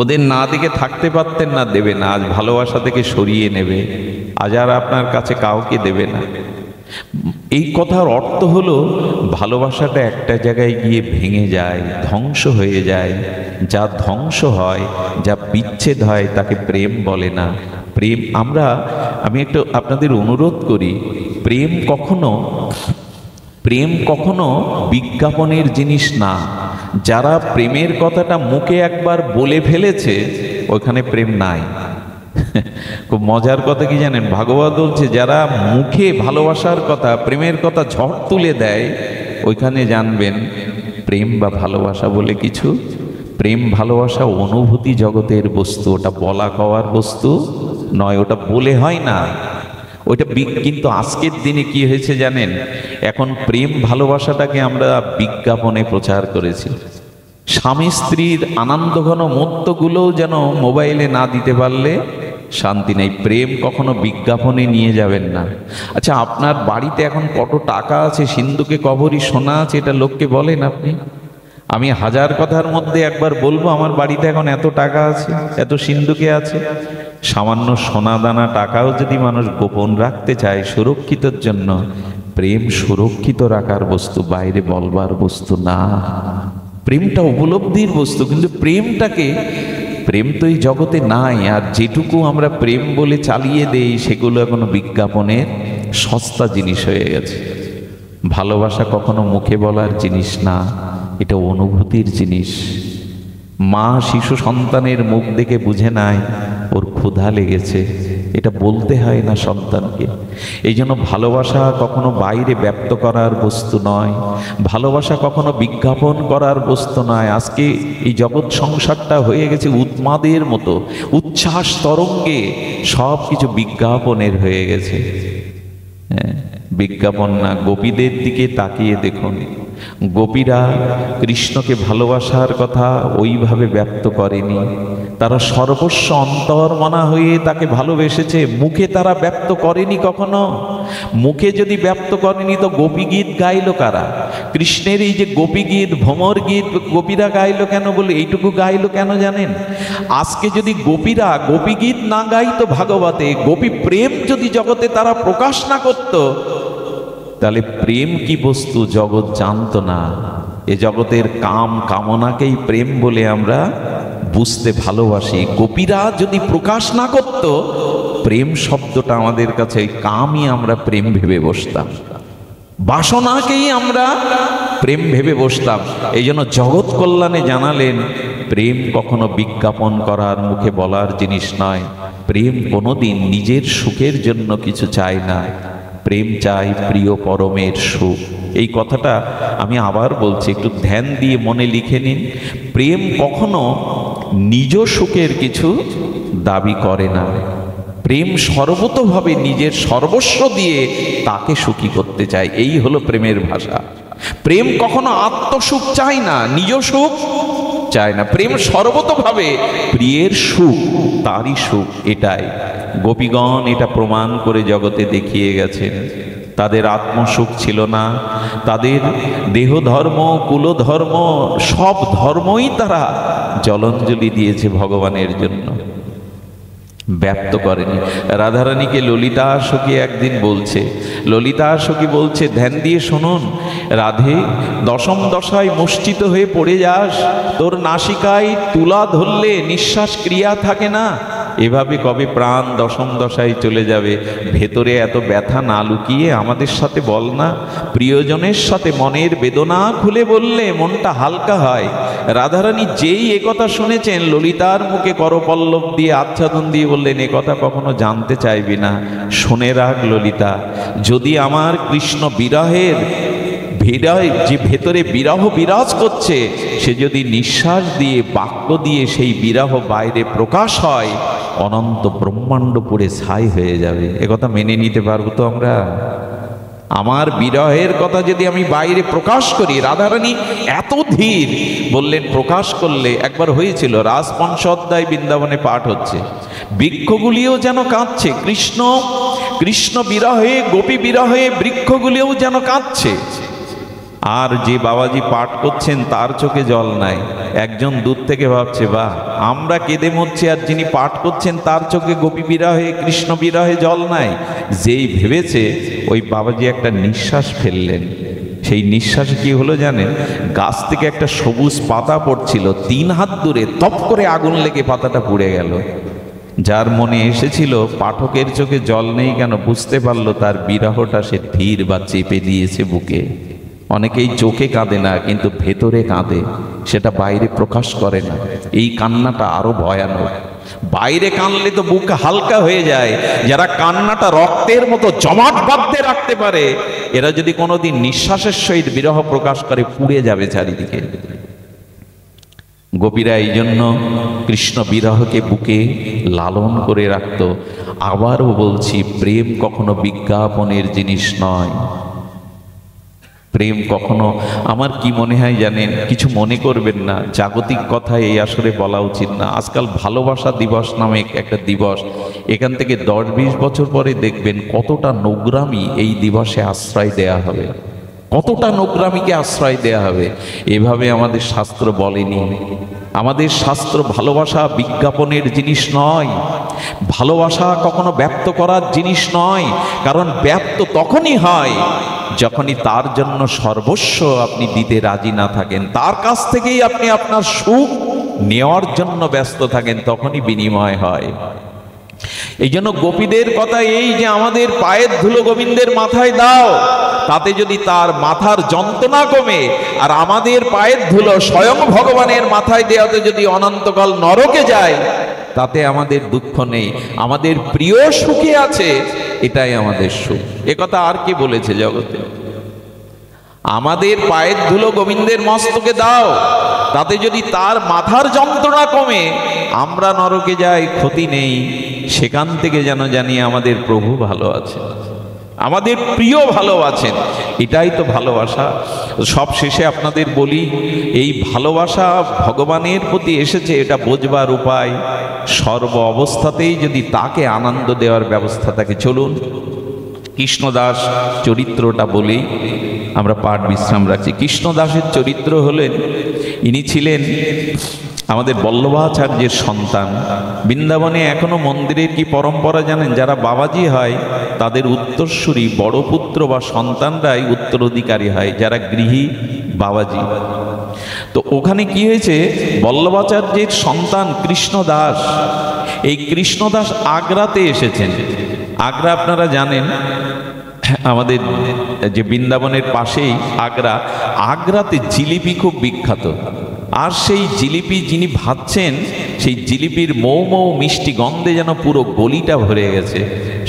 ওদের না দেখে থাকতে পারতেন না, দেবে না। আজ ভালোবাসা থেকে সরিয়ে নেবে, আজ আর আপনার কাছে কাউকে দেবে না। এই কথার অর্থ হলো, ভালোবাসাটা একটা জায়গায় গিয়ে ভেঙে যায়, ধ্বংস হয়ে যায়। যা ধ্বংস হয়, যা বিচ্ছেদ হয়, তাকে প্রেম বলে না। প্রেম আমি একটু আপনাদের অনুরোধ করি, প্রেম কখনো বিজ্ঞাপনের জিনিস না। যারা প্রেমের কথাটা মুখে একবার বলে ফেলেছে, ওইখানে প্রেম নাই। খুব মজার কথা কি জানেন, ভাগবত বলছে, যারা মুখে ভালোবাসার কথা, প্রেমের কথা ঝড় তুলে দেয়, ওইখানে জানবেন প্রেম বা ভালোবাসা বলে কিছু। প্রেম ভালোবাসা অনুভূতি জগতের বস্তু, ওটা বলা কওয়ার বস্তু নয়, ওটা বলে হয় না ওইটা। কিন্তু আজকের দিনে কি হয়েছে জানেন, এখন প্রেম ভালোবাসাটাকে আমরা বিজ্ঞাপনে প্রচার করেছি। স্বামী স্ত্রীর আনন্দঘন মুহূর্তগুলোও যেন মোবাইলে না দিতে পারলে শান্তি নেই। প্রেম কখনো বিজ্ঞাপনে নিয়ে যাবেন না। আচ্ছা, আপনার বাড়িতে এখন কত টাকা আছে, সিন্ধুকে কবরী সোনা আছে, এটা লোককে বলেন আপনি? আমি 1000 কথার মধ্যে একবার বলবো, আমার বাড়িতে এখন এত টাকা আছে, এত সিন্ধুকে আছে। সামান্য সোনা দানা টাকাও যদি মানুষ গোপন রাখতে চায় সুরক্ষিতর জন্য, প্রেম সুরক্ষিত রাখার বস্তু, বাইরে বলবার বস্তু না। প্রেমটা উপলব্ধির বস্তু, কিন্তু প্রেম তো এই জগতে নাই। আর যেটুকু আমরা প্রেম বলে চালিয়ে দেই, সেগুলো এখনো বিজ্ঞাপনের সস্তা জিনিস হয়ে গেছে। ভালোবাসা কখনো মুখে বলার জিনিস না, এটা অনুভূতির জিনিস। মা শিশু সন্তানের মুখ দেখে বুঝে নাই ওর ক্ষুধা লেগেছে, এটা বলতে হয় না সন্তানকে। এই জন্য ভালোবাসা কখনো বাইরে ব্যক্ত করার বস্তু নয়, ভালোবাসা কখনো বিজ্ঞাপন করার বস্তু নয়। আজকে এই জগৎ সংসারটা হয়ে গেছে উন্মাদের মতো, উচ্ছ্বাস তরঙ্গে সব কিছু বিজ্ঞাপনের হয়ে গেছে। বিজ্ঞাপন না, গোপীদের দিকে তাকিয়ে দেখুন, গোপীরা কৃষ্ণকে ভালোবাসার কথা ওইভাবে ব্যক্ত করেনি। তারা সর্বস্ব অন্তর্মনা হয়ে তাকে ভালোবেসেছে, মুখে তারা ব্যক্ত করেনি কখনো। মুখে যদি ব্যক্ত করেনি তো গোপী গীত গাইল কারা? কৃষ্ণের এই যে গোপী গীত, ভ্রমর গীত গোপীরা গাইল কেন? বলে এইটুকু গাইল কেন জানেন? আজকে যদি গোপীরা গোপী গীত না গাইতো ভাগবতে, গোপী প্রেম যদি জগতে তারা প্রকাশ না করত, তাহলে প্রেম কি বস্তু জগৎ জানতো না। এ জগতের কাম কামনাকেই প্রেম বলে আমরা বুঝতে ভালোবাসি। গোপীরা যদি প্রকাশ না করত, প্রেম শব্দটা আমাদের কাছে কামই আমরা প্রেম ভেবে বসতাম, বাসনাকেই আমরা প্রেম ভেবে বসতাম। এই জন্য জগৎ কল্যাণে জানালেন, প্রেম কখনো বিজ্ঞাপন করার মুখে বলার জিনিস নয়। প্রেম কোনোদিন নিজের সুখের জন্য কিছু চায় না, প্রেম চাই প্রিয় পরমের সুখ। এই কথাটা আমি আবার বলছি, একটু ধ্যান দিয়ে মনে লিখে নিন। প্রেম কখনো নিজ সুখের কিছু দাবি করে না। প্রেম সর্বতোভাবে নিজের সর্বস্ব দিয়ে তাকে সুখী করতে চায়, এই হলো প্রেমের ভাষা। প্রেম কখনো আত্মসুখ চায় না, নিজ সুখ চায় না। প্রেম সর্বতোভাবে প্রিয়ের সুখ, তারই সুখ, এটাই। গোপীগণ এটা প্রমাণ করে জগতে দেখিয়ে গেছেন। তাদের আত্মসুখ ছিল না, তাদের দেহ ধর্ম, কুলধর্ম, সব ধর্মই তারা জলাঞ্জলি দিয়েছে ভগবানের জন্য, ব্যক্ত করেনি। রাধারানীকে ললিতা সখী একদিন বলছে, ললিতা সখী বলছে, ধ্যান দিয়ে শুনুন রাধে, দশম দশায় মুষ্টিত হয়ে পড়ে যাস, তোর নাসিকায় তুলা ধরলে নিঃশ্বাস ক্রিয়া থাকে না, এভাবে কবে প্রাণ দশম দশায় চলে যাবে? ভেতরে এত ব্যথা না লুকিয়ে আমাদের সাথে বল না। প্রিয়জনের সাথে মনের বেদনা খুলে বললে মনটা হালকা হয়। রাধারানী যেই একথা শুনেছেন, ললিতার মুখে করপল্লব দিয়ে আচ্ছাদন দিয়ে বললেন, একথা কখনো জানতে চাইবি না। শুনে রাখ ললিতা, যদি আমার কৃষ্ণ বিরহের যে ভেতরে বিরহ বিরাজ করছে, সে যদি নিঃশ্বাস দিয়ে বাক্য দিয়ে সেই বিরহ বাইরে প্রকাশ হয়, অনন্ত ব্রহ্মাণ্ড পুড়ে ছাই হয়ে যাবে। একথা মেনে নিতে পারবো তো আমরা? আমার বিরহের কথা যদি আমি বাইরে প্রকাশ করি, রাধারানী এত ধীর বললেন, প্রকাশ করলে একবার হয়েছিল, রাজপঞ্চ অধ্যায় বৃন্দাবনে পাঠ হচ্ছে, বৃক্ষগুলিও যেন কাঁদছে, কৃষ্ণ কৃষ্ণ বিরহে, গোপী বিরহে বৃক্ষগুলিও যেন কাঁদছে। আর যে বাবাজি পাঠ করছেন তার চোখে জল নাই। একজন দূর থেকে ভাবছে, বাহ, আমরা কেঁদে মরছি, আর যিনি পাঠ করছেন তার চোখে গোপী বিরহে, কৃষ্ণ বিরহে জল নাই। যেই ভেবেছে, ওই বাবাজি একটা নিঃশ্বাস ফেললেন। সেই নিঃশ্বাস কি হলো জানেন? গাছ থেকে একটা সবুজ পাতা পড়ছিল, 3 হাত দূরে তপ করে আগুন লেগে পাতাটা পুড়ে গেল। যার মনে এসেছিল পাঠকের চোখে জল নেই কেন, বুঝতে পারলো তার বিরহটা সে ধীর বা চেপে দিয়েছে বুকে। অনেকেই চোখে কাঁদে না, কিন্তু ভেতরে কাঁদে, সেটা বাইরে প্রকাশ করে না। এই কান্নাটা আরো ভয়ানক। বাইরে কাঁদলে তো বুক হালকা হয়ে যায়। যারা কান্নাটা রক্তের মতো জমাট বাঁধতে রাখতে পারে, এরা যদি কোনোদিন নিঃশ্বাসের সহিত বিরহ প্রকাশ করে, পুড়ে যাবে চারিদিকে। গোপীরা এই জন্য কৃষ্ণ বিরহকে বুকে লালন করে রাখত। আবারও বলছি, প্রেম কখনো বিজ্ঞাপনের জিনিস নয়। প্রেম কখনো, আমার কি মনে হয় জানেন, কিছু মনে করবেন না, জাগতিক কথা এই আসরে বলা উচিত না। আজকাল ভালোবাসা দিবস নামে একটা দিবস, এখান থেকে 10-20 বছর পরে দেখবেন কতটা নোংরামি এই দিবসে আশ্রয় দেয়া হবে, কতটা নোংরামিকে আশ্রয় দেয়া হবে। এভাবে আমাদের শাস্ত্র বলেনি। আমাদের শাস্ত্র ভালোবাসা বিজ্ঞাপনের জিনিস নয়, ভালোবাসা কখনো ব্যক্ত করার জিনিস নয়। কারণ ব্যক্ত তখনই হয় যখনই তার জন্য সর্বস্ব আপনি দিতে রাজি না থাকেন, তার কাছ থেকেই আপনি আপনার সুখ নেওয়ার জন্য ব্যস্ত থাকেন, তখনই বিনিময় হয়। এই জন্য গোপীদের কথা এই যে, আমাদের পায়ের ধুলো গোবিন্দের মাথায় দাও, তাতে যদি তার মাথার যন্ত্রণা কমে, আর আমাদের পায়ের ধুলো স্বয়ং ভগবানের মাথায় দেওয়াতে যদি অনন্তকাল নরকে যায়, তাতে আমাদের দুঃখ নেই। আমাদের প্রিয় সুখে আছে, এটাই আমাদের সুখ। একথা আর কি বলেছে জগতে? আমাদের পায়ের ধুলো গোবিন্দের মস্তকে দাও, তাতে যদি তার মাথার যন্ত্রণা কমে, আমরা নরকে যাই, ক্ষতি নেই। সেখান থেকে যেন জানি আমাদের প্রভু ভালো আছে, আমাদের প্রিয় ভালো আছেন। এটাই তো ভালোবাসা। সব শেষে আপনাদের বলি, এই ভালোবাসা ভগবানের প্রতি এসেছে, এটা বোঝবার উপায় সর্ব অবস্থাতেই যদি তাকে আনন্দ দেওয়ার ব্যবস্থা থাকে। চলুন কৃষ্ণদাস চরিত্রটা বলেই আমরা পাঠ বিশ্রাম রাখছি। কৃষ্ণদাসের চরিত্র হলেন, ইনি ছিলেন আমাদের বল্লভাচার্যের সন্তান। বৃন্দাবনে এখনো মন্দিরের কি পরম্পরা জানেন? যারা বাবাজি হয় তাদের উত্তরসূরি বড় পুত্র বা সন্তানরাই উত্তরাধিকারী হয়। যারা গৃহী বাবাজি। তো ওখানে কি হয়েছে, বল্লভাচার্যের সন্তান কৃষ্ণদাস, এই কৃষ্ণদাস আগ্রাতে এসেছেন। আগ্রা আপনারা জানেন আমাদের যে বৃন্দাবনের পাশেই আগ্রা, আগ্রাতে জিলিপি খুব বিখ্যাত। আর সেই জিলিপি যিনি ভাজছেন, সেই জিলিপির মৌ মৌ মিষ্টি গন্ধে যেন পুরো গলিটা ভরে গেছে।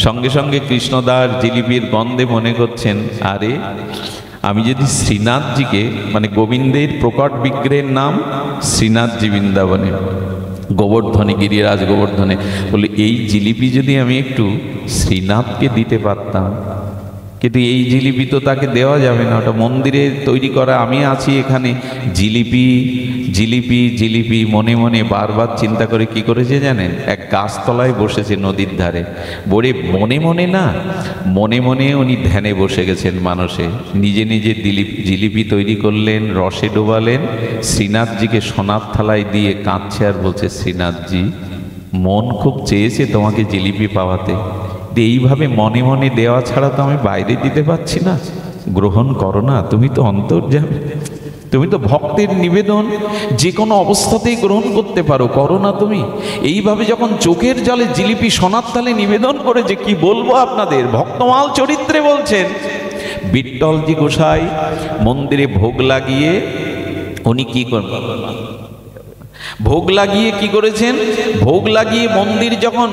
সঙ্গে সঙ্গে কৃষ্ণদাস জিলিপির গন্ধে মনে করছেন, আরে আমি যদি শ্রীনাথজিকে, মানে গোবিন্দের প্রকট বিগ্রহের নাম শ্রীনাথজি বৃন্দাবনে, গোবর্ধনে, গিরিরাজ গোবর্ধনে, বলে এই জিলিপি যদি আমি একটু শ্রীনাথকে দিতে পারতাম। কিন্তু এই জিলিপি তো তাকে দেওয়া যাবে না, ওটা মন্দিরে তৈরি করা, আমি আছি এখানে। জিলিপি জিলিপি জিলিপি মনে মনে বারবার চিন্তা করে কি করেছে জানেন, এক গাছতলায় বসেছে নদীর ধারে, বলে মনে মনে না, মনে মনে উনি ধ্যানে বসে গেছেন মানসে। নিজে নিজে জিলিপি তৈরি করলেন, রসে ডোবালেন, শ্রীনাথজিকে সোনার থালায় দিয়ে কাঁদছে আর বলছে, শ্রীনাথজি মন খুব চেয়েছে তোমাকে জিলিপি পাওয়াতে, এইভাবে মনে মনে দেওয়া ছাড়া তো আমি বাইরে দিতে পারছি না, গ্রহণ করো না, তুমি তো অন্তর্যামী, তুমি তো ভক্তের নিবেদন যে কোনো অবস্থাতেই গ্রহণ করতে পারো, করো না তুমি। এইভাবে যখন চোখের জলে জিলিপি সোনার তালে নিবেদন করেছে, কি বলবো আপনাদের, ভক্তমাল চরিত্রে বলছেন। বিট্টলজি গোসাই মন্দিরে ভোগ লাগিয়ে উনি কি করবেন, ভোগ লাগিয়ে কি করেছেন, ভোগ লাগিয়ে মন্দির যখন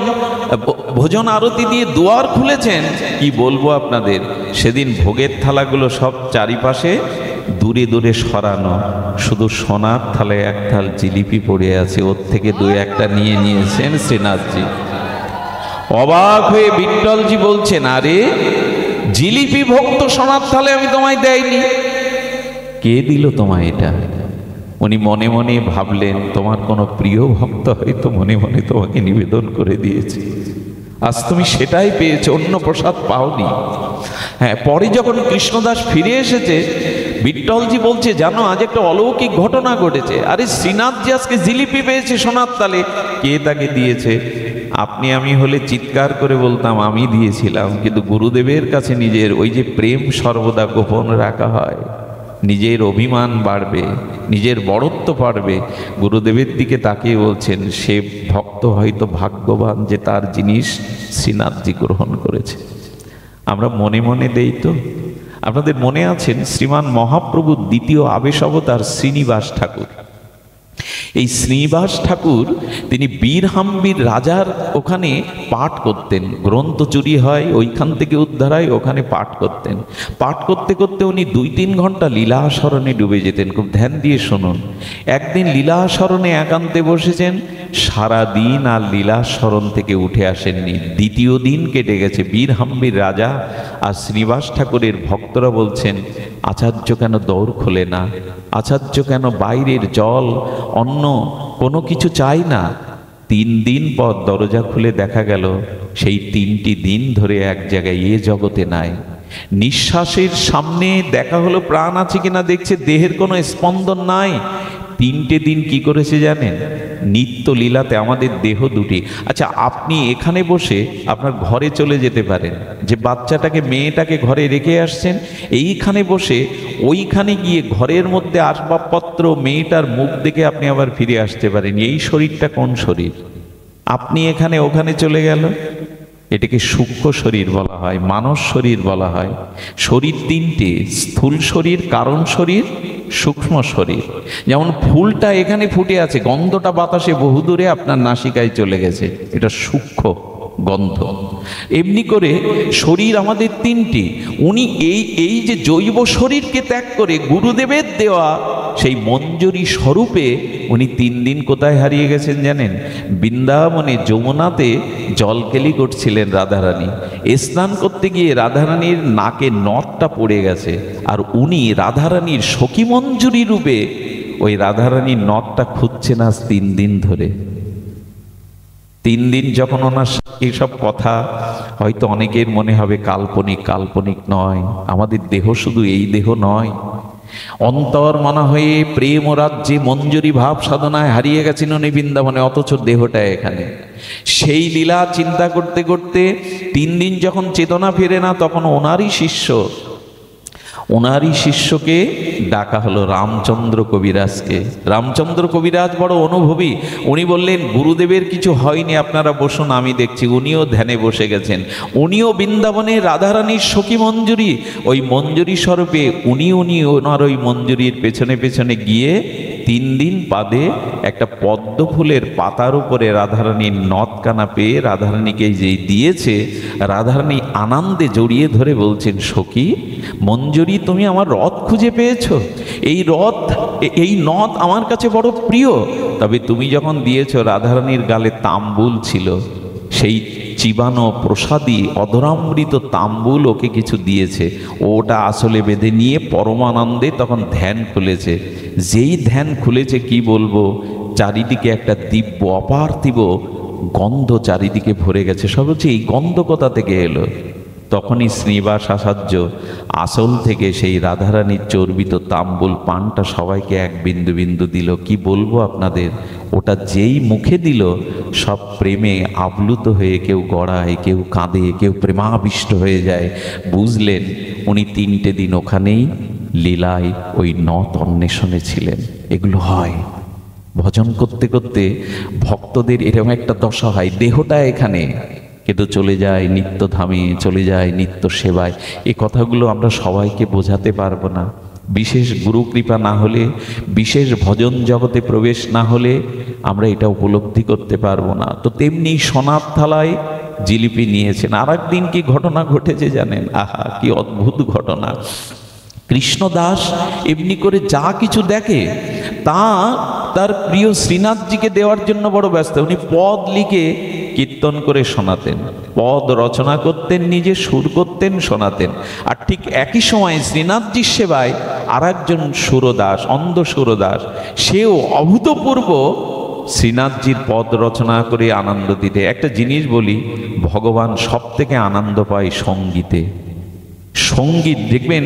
ভোজন আরতি দিয়ে দুয়ার খুলেছেন, কি বলবো আপনাদের, সেদিন ভোগের থালাগুলো সব চারিপাশে দূরে দূরে সরানো, শুধু সোনার থালায় এক থাল জিলিপি পড়ে আছে, ওর থেকে দুই একটা নিয়ে নিয়েছেন শ্রীনাথজি। অবাক হয়ে বিট্টলজি বলছেন, আরে জিলিপি ভোগ তো সোনার থালে আমি তোমায় দেয়নি, কে দিল তোমায় এটা? উনি মনে মনে ভাবলেন, তোমার কোনো প্রিয় ভক্ত হয়তো মনে মনে তোমাকে নিবেদন করে দিয়েছে, আজ তুমি সেটাই পেয়েছো, অন্য প্রসাদ পাওনি। হ্যাঁ, পরে যখন কৃষ্ণদাস ফিরে এসেছে, বিট্টলজি বলছে, জানো আজ একটা অলৌকিক ঘটনা ঘটেছে। আরে শ্রীনাথজি আজকে জিলিপি পেয়েছে সোনার তালে, কে তাকে দিয়েছে? আপনি আমি হলে চিৎকার করে বলতাম আমি দিয়েছিলাম, কিন্তু গুরুদেবের কাছে নিজের ওই যে প্রেম সর্বদা গোপন রাখা হয়, নিজের অভিমান বাড়বে, নিজের বড়ত্ব বাড়বে। গুরুদেবের দিকে তাকিয়ে বলছেন, সে ভক্ত হয়তো ভাগ্যবান যে তার জিনিস শ্রীনাথজি গ্রহণ করেছে। আমরা মনে মনে দেই তো। আপনাদের মনে আছেন শ্রীমান মহাপ্রভুর দ্বিতীয় আবেশ অবতার শ্রীনিবাস ঠাকুর। এই শ্রীনিবাস ঠাকুর তিনি বীরহাম্বির রাজার ওখানে পাঠ করতেন, গ্রন্থ চুরি হয় ওইখান থেকে উদ্ধার হয়, ওখানে পাঠ করতেন। পাঠ করতে করতে উনি 2-3 ঘন্টা লীলাস্মরণে ডুবে যেতেন। খুব ধ্যান দিয়ে শুনুন। একদিন লীলাস্মরণে একান্তে বসেছেন, সারা দিন আর লীলাস্মরণ থেকে উঠে আসেননি। দ্বিতীয় দিন কেটে গেছে, বীরহাম্বির রাজা আর শ্রীনিবাস ঠাকুরের ভক্তরা বলছেন, আচার্য কেন দৌড় খোলে না, আচার্য কেন বাইরের জল অন্য কোনো কিছু চাই না। 3 দিন পর দরজা খুলে দেখা গেল সেই 3টি দিন ধরে এক জায়গায় এ জগতে নাই। নিঃশ্বাসের সামনে দেখা হলো প্রাণ আছে কিনা, দেখছে দেহের কোনো স্পন্দন নাই। 3টে দিন কি করেছে জানেন? নিত্য লীলাতে আমাদের দেহ দুটি। আচ্ছা, আপনি এখানে বসে আপনার ঘরে চলে যেতে পারেন, যে বাচ্চাটাকে মেয়েটাকে ঘরে রেখে আসছেন, এইখানে বসে ওইখানে গিয়ে ঘরের মধ্যে আসবাবপত্র মেয়েটার মুখ দেখে আপনি আবার ফিরে আসতে পারেন। এই শরীরটা কোন শরীর? আপনি এখানে ওখানে চলে গেল, এটাকে সূক্ষ্ম শরীর বলা হয়, মানস শরীর বলা হয়। শরীর 3টে, স্থূল শরীর, কারণ শরীর, সূক্ষ্ম শরীর। যেমন ফুলটা এখানে ফুটে আছে, গন্ধটা বাতাসে বহুদূরে আপনার নাসিকায় চলে গেছে, এটা সূক্ষ্ম গন্ধ। এমনি করে শরীর আমাদের 3টি। উনি এই যে জৈব শরীরকে ত্যাগ করে গুরুদেবের দেওয়া সেই মঞ্জরি স্বরূপে উনি 3 দিন কোথায় হারিয়ে গেছেন জানেন? বৃন্দাবনে যমুনাতে জলকেলি করছিলেন রাধারানী। স্নান করতে গিয়ে রাধারানীর নাকে নথটা পড়ে গেছে, আর উনি রাধারানীর সখী মঞ্জুরি রূপে ওই রাধারানীর নথটা খুঁজছেন আজ 3 দিন ধরে। 3 দিন যখন ওনার এইসব কথা, হয়তো অনেকের মনে হবে কাল্পনিক, কাল্পনিক নয়। আমাদের দেহ শুধু এই দেহ নয়, অন্তর মনা হয়ে প্রেম ও রাজ্যে মঞ্জুরি ভাব সাধনায় হারিয়ে গেছেন উনি বৃন্দাবনে, অথচ দেহটা এখানে। সেই লীলা চিন্তা করতে করতে 3 দিন যখন চেতনা ফেরে না, তখন ওনারই শিষ্য ওনারই শিষ্যকে ডাকা হলো রামচন্দ্র কবিরাজকে। রামচন্দ্র কবিরাজ বড় অনুভবী, উনি বললেন গুরুদেবের কিছু হয়নি, আপনারা বসুন, আমি দেখছি। উনিও ধ্যানে বসে গেছেন। উনিও বৃন্দাবনে রাধারানীর সখী মঞ্জুরি, ওই মঞ্জুরি স্বরূপে উনি ওনার ওই মঞ্জুরির পেছনে পেছনে গিয়ে 3 দিন বাদে একটা পদ্ম ফুলের পাতার উপরে রাধারানীর নথকানা পেয়ে রাধারানীকে যেই দিয়েছে, রাধারানী আনন্দে জড়িয়ে ধরে বলছেন, সখী মঞ্জুরি, তুমি আমার রথ খুঁজে পেয়েছো। এই রথ, এই নথ আমার কাছে বড় প্রিয়। তবে তুমি যখন দিয়েছো, রাধারানীর গালে তাম্বুল ছিল, সেই চিবানো প্রসাদী অধরামৃত তাম্বুল ওকে কিছু দিয়েছে। ওটা আসলে বেঁধে নিয়ে পরমানন্দে তখন ধ্যান খুলেছে। যেই ধ্যান খুলেছে কি বলবো, চারিদিকে একটা দিব্য অপার্থিব গন্ধ চারিদিকে ভরে গেছে। সব হচ্ছে এই গন্ধ কোথা থেকে এলো? তখনই শ্রীনিবাস আচার্য আসল থেকে সেই রাধারানীর চর্বিত তাম্বুল পানটা সবাইকে এক বিন্দু বিন্দু দিল। কি বলবো আপনাদের, ওটা যেই মুখে দিল, সব প্রেমে আপ্লুত হয়ে কেউ গড়ায়, কেউ কাঁদে, কেউ প্রেমাবিষ্ট হয়ে যায়। বুঝলেন উনি 3টে দিন ওখানেই লীলায় ওই নথ অন্বেষণে ছিলেন। এগুলো হয় ভজন করতে করতে ভক্তদের এরকম একটা দশা হয়, দেহটা এখানে কিন্তু চলে যায় নিত্যধামে, চলে যায় নিত্য সেবায়। এই কথাগুলো আমরা সবাইকে বোঝাতে পারবো না। বিশেষ গুরু কৃপা না হলে, বিশেষ ভজন জগতে প্রবেশ না হলে আমরা এটা উপলব্ধি করতে পারবো না। তো তেমনি সোনার থালায় জিলিপি নিয়েছেন। আর একদিন কি ঘটনা ঘটেছে জানেন? আহা, কি অদ্ভুত ঘটনা! কৃষ্ণদাস এমনি করে যা কিছু দেখে তা তার প্রিয় শ্রীনাথজিকে দেওয়ার জন্য বড় ব্যস্ত। উনি পদ লিখে কীর্তন করে শোনাতেন, পদ রচনা করতেন, নিজে সুর করতেন, শোনাতেন। আর ঠিক একই সময় শ্রীনাথজির সেবায় আর একজন সুরদাস, অন্ধ সুরদাস, সেও অভূতপূর্ব শ্রীনাথজির পদ রচনা করে আনন্দ দিতে। একটা জিনিস বলি, ভগবান সব থেকে আনন্দ পায় সঙ্গীতে। সঙ্গীত দেখবেন,